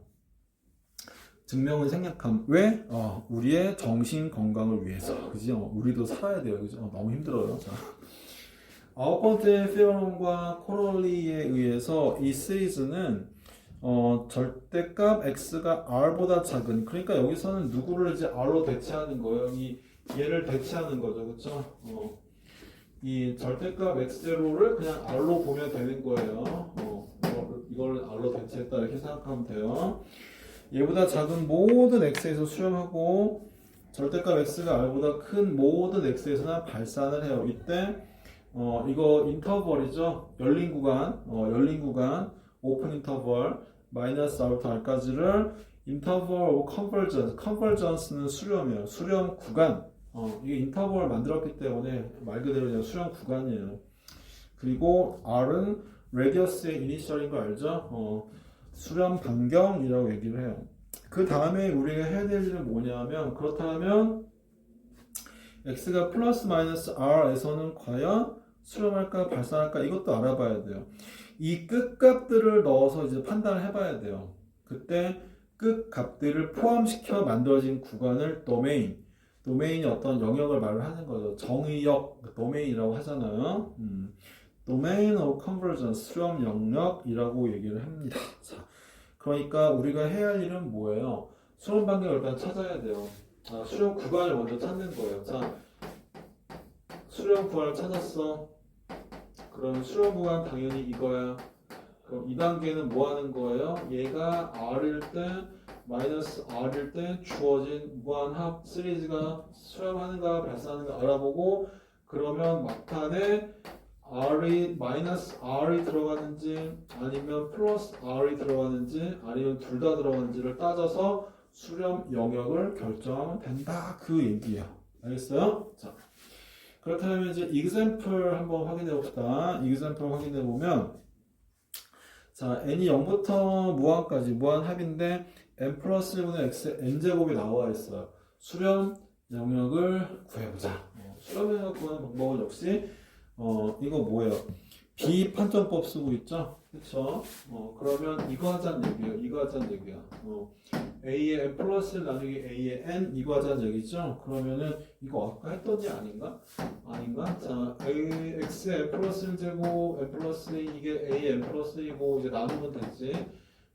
증명은 생략함. 왜? 우리의 정신 건강을 위해서. 그지? 우리도 살아야 돼요. 그죠? 너무 힘들어요. 자. 9번째 페어럼과 코롤리에 의해서 이 시리즈는 절대값 x가 r보다 작은 그러니까 여기서는 누구를 이제 r로 대체하는 거예요. 얘를 대체하는 거죠. 그렇죠? 이 절대값 x0를 그냥 r로 보면 되는 거예요. 이걸 r로 대체했다 이렇게 생각하면 돼요. 얘보다 작은 모든 x에서 수렴하고 절대값 x가 r보다 큰 모든 x에서는 발산을 해요. 이때 이거 인터벌이죠. 열린 구간 오픈 인터벌 마이너스 r부터 r까지를 인터벌 오브 컨버전스는 수렴이에요. 수렴 구간 이게 인터벌을 만들었기 때문에 말 그대로 그냥 수렴 구간이에요. 그리고 r은 레디어스의 이니셜인 거 알죠? 수렴 반경이라고 얘기를 해요. 그 다음에 우리가 해야 될 일은 뭐냐면 그렇다면 x가 플러스 마이너스 r에서는 과연 수렴할까 발산할까 이것도 알아봐야 돼요. 이 끝값들을 넣어서 이제 판단을 해봐야 돼요. 그때 끝값들을 포함시켜 만들어진 구간을 도메인이 어떤 영역을 말을 하는 거죠. 정의역 도메인이라고 하잖아요. Domain of Convergence 수렴 영역이라고 얘기를 합니다. 자, 그러니까 우리가 해야 할 일은 뭐예요? 수렴 반경을 일단 찾아야 돼요. 수렴 구간을 먼저 찾는 거예요. 자, 수렴 구간을 찾았어. 그럼 수렴 구간 당연히 이거야. 그럼 2단계는 뭐 하는 거예요? 얘가 r일 때 마이너스 r일 때 주어진 무한합 시리즈가 수렴하는가 발산하는가 알아보고 그러면 막판에 R이 마이너스 R이 들어가는지 아니면 플러스 R이 들어가는지 아니면 둘 다 들어가는지를 따져서 수렴 영역을 결정하면 된다 그 얘기예요. 알겠어요? 자, 그렇다면 이제 example 한번 확인해 봅시다. example 확인해 보면 자 n이 0부터 무한까지 무한합인데 n 플러스 1분의 x n제곱이 나와 있어요. 수렴 영역을 구해보자. 수렴 영역 구하는 방법은 역시 이거 뭐예요? 비판정법 쓰고 있죠? 그쵸? 그러면 이거 하자는 얘기예요. 이거 하자는 얘기야. A의 n 플러스 1 나누기 A의 n 이거 하자는 얘기죠? 그러면은 이거 아까 했던 게 아닌가? 아닌가? 자, X의 n 플러스 1제곱 n 플러스 2 이게 A의 n 플러스 2고 이제 나누면 되지.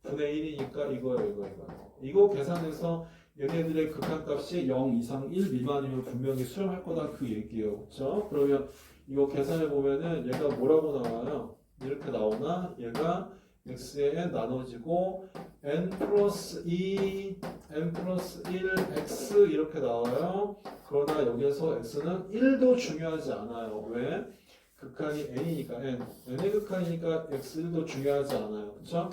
분의 1이니까 이거예요. 이거 계산해서 얘네들의 극한값이 0 이상 1 미만이면 분명히 수렴할 거다 그 얘기예요. 그쵸? 그러면 이거 계산해 보면은 얘가 뭐라고 나와요? 이렇게 나오나? 얘가 x의 n 나눠지고 n 플러스 2, n 플러스 1, x 이렇게 나와요. 그러나 여기서 x는 1도 중요하지 않아요. 왜? 극한이 n이니까 n의 극한이니까 x1도 중요하지 않아요. 그쵸?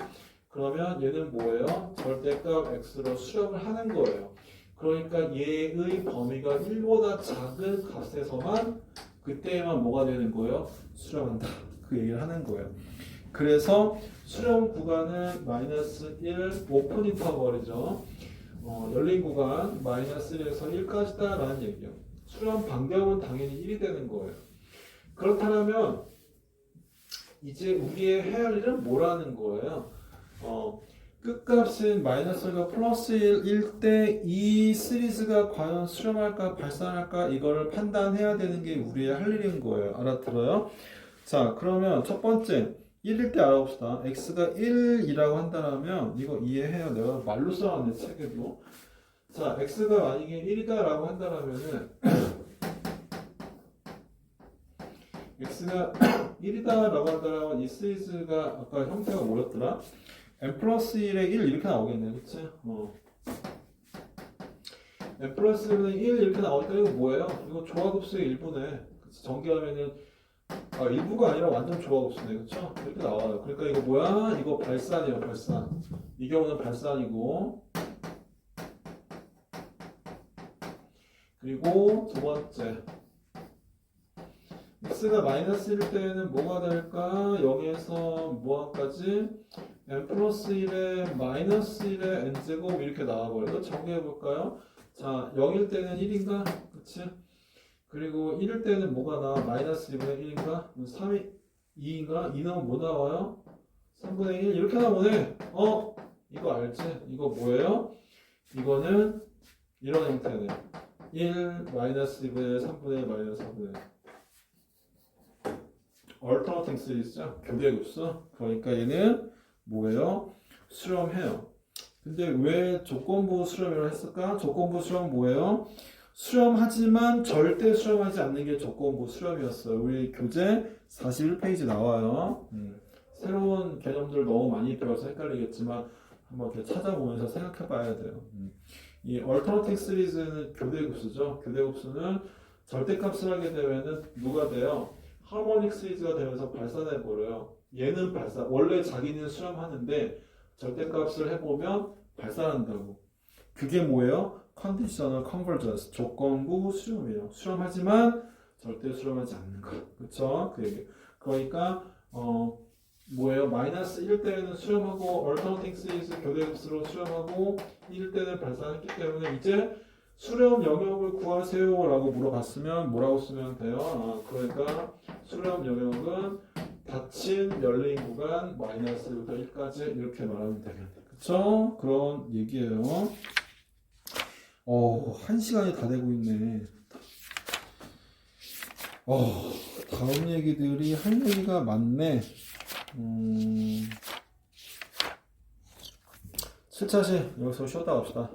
그러면 얘는 뭐예요? 절대값 x로 수렴을 하는 거예요. 그러니까 얘의 범위가 1보다 작은 값에서만 그때만 뭐가 되는 거예요? 수렴한다. 그 얘기를 하는 거예요. 그래서 수렴 구간은 마이너스 1 오픈 인터벌이죠. 열린 구간 마이너스 1에서 1까지다 라는 얘기예요. 수렴 반경은 당연히 1이 되는 거예요. 그렇다면 이제 우리의 해야 할 일은 뭐라는 거예요? 끝값은 마이너스가 플러스 1일 때 이 시리즈가 과연 수렴할까 발산할까 이거를 판단해야 되는 게 우리의 할 일인 거예요. 알아들어요? 자, 그러면 첫 번째 1일 때 알아봅시다. x가 1이라고 한다면 이거 이해해요. 내가 말로 써놨네 책에도. 자, x가 만약에 1이다라고 한다면은 x가 1이다라고 한다면 이 시리즈가 아까 형태가 뭐였더라? n 플러스 1에 1 이렇게 나오겠네. 그치? n 플러스 1에 1 이렇게 나오니까 이거 뭐예요? 이거 조합흡수의 일부네. 그치? 전개하면은 일부가 아니라 완전 조합흡수네. 그쵸? 이렇게 나와요. 그러니까 이거 뭐야? 이거 발산이에요. 발산. 이 경우는 발산이고 그리고 두 번째 x가 마이너스 1일 때는 뭐가 될까? 0에서 무한까지 n 플러스 1에 마이너스 1에 n제곱 이렇게 나와버려요. 정리해볼까요? 자, 0일 때는 1인가? 그치? 그리고 1일 때는 뭐가 나와? 마이너스 2분의 1인가? 3이 2인가? 2 나오면 뭐 나와요? 3분의 1 이렇게 나오네. 이거 알지? 이거 뭐예요? 이거는 이런 형태네. 1 마이너스 2분의 3분의 1 마이너스 4분의 1 얼터너팅 시리즈죠. 교대급수. 그러니까 얘는 뭐예요? 수렴해요. 근데 왜 조건부 수렴이라고 했을까? 조건부 수렴 뭐예요? 수렴하지만 절대 수렴하지 않는 게 조건부 수렴이었어요. 우리 교재 41페이지 나와요. 새로운 개념들 너무 많이 배워서 헷갈리겠지만 한번 이렇게 찾아보면서 생각해 봐야 돼요. 이 얼터너팅 시리즈는 교대급수죠. 교대급수는 절대값을 하게 되면은 누가 돼요? 하모닉 시리즈가 되면서 발산해 버려요. 얘는 발산, 원래 자기는 수렴하는데 절대값을 해보면 발산한다고. 그게 뭐예요? 컨디셔널 컨버전스, 조건부 수렴이에요. 수렴하지만 절대 수렴하지 않는 것. 그쵸? 그 얘기. 그러니까 뭐예요? 마이너스 1일 때는 수렴하고 얼터너팅 시리즈 교대급수로 수렴하고 1일 때는 발산했기 때문에 이제 수렴 영역을 구하세요 라고 물어봤으면 뭐라고 쓰면 돼요? 그러니까 수렴 영역은 닫힌 열린 구간 마이너스 1부터 1까지 이렇게 말하면 되겠네. 그쵸? 그런 얘기예요. 1시간이 다 되고 있네. 다음 얘기들이 할 얘기가 많네. 7차시 여기서 쉬었다 갑시다.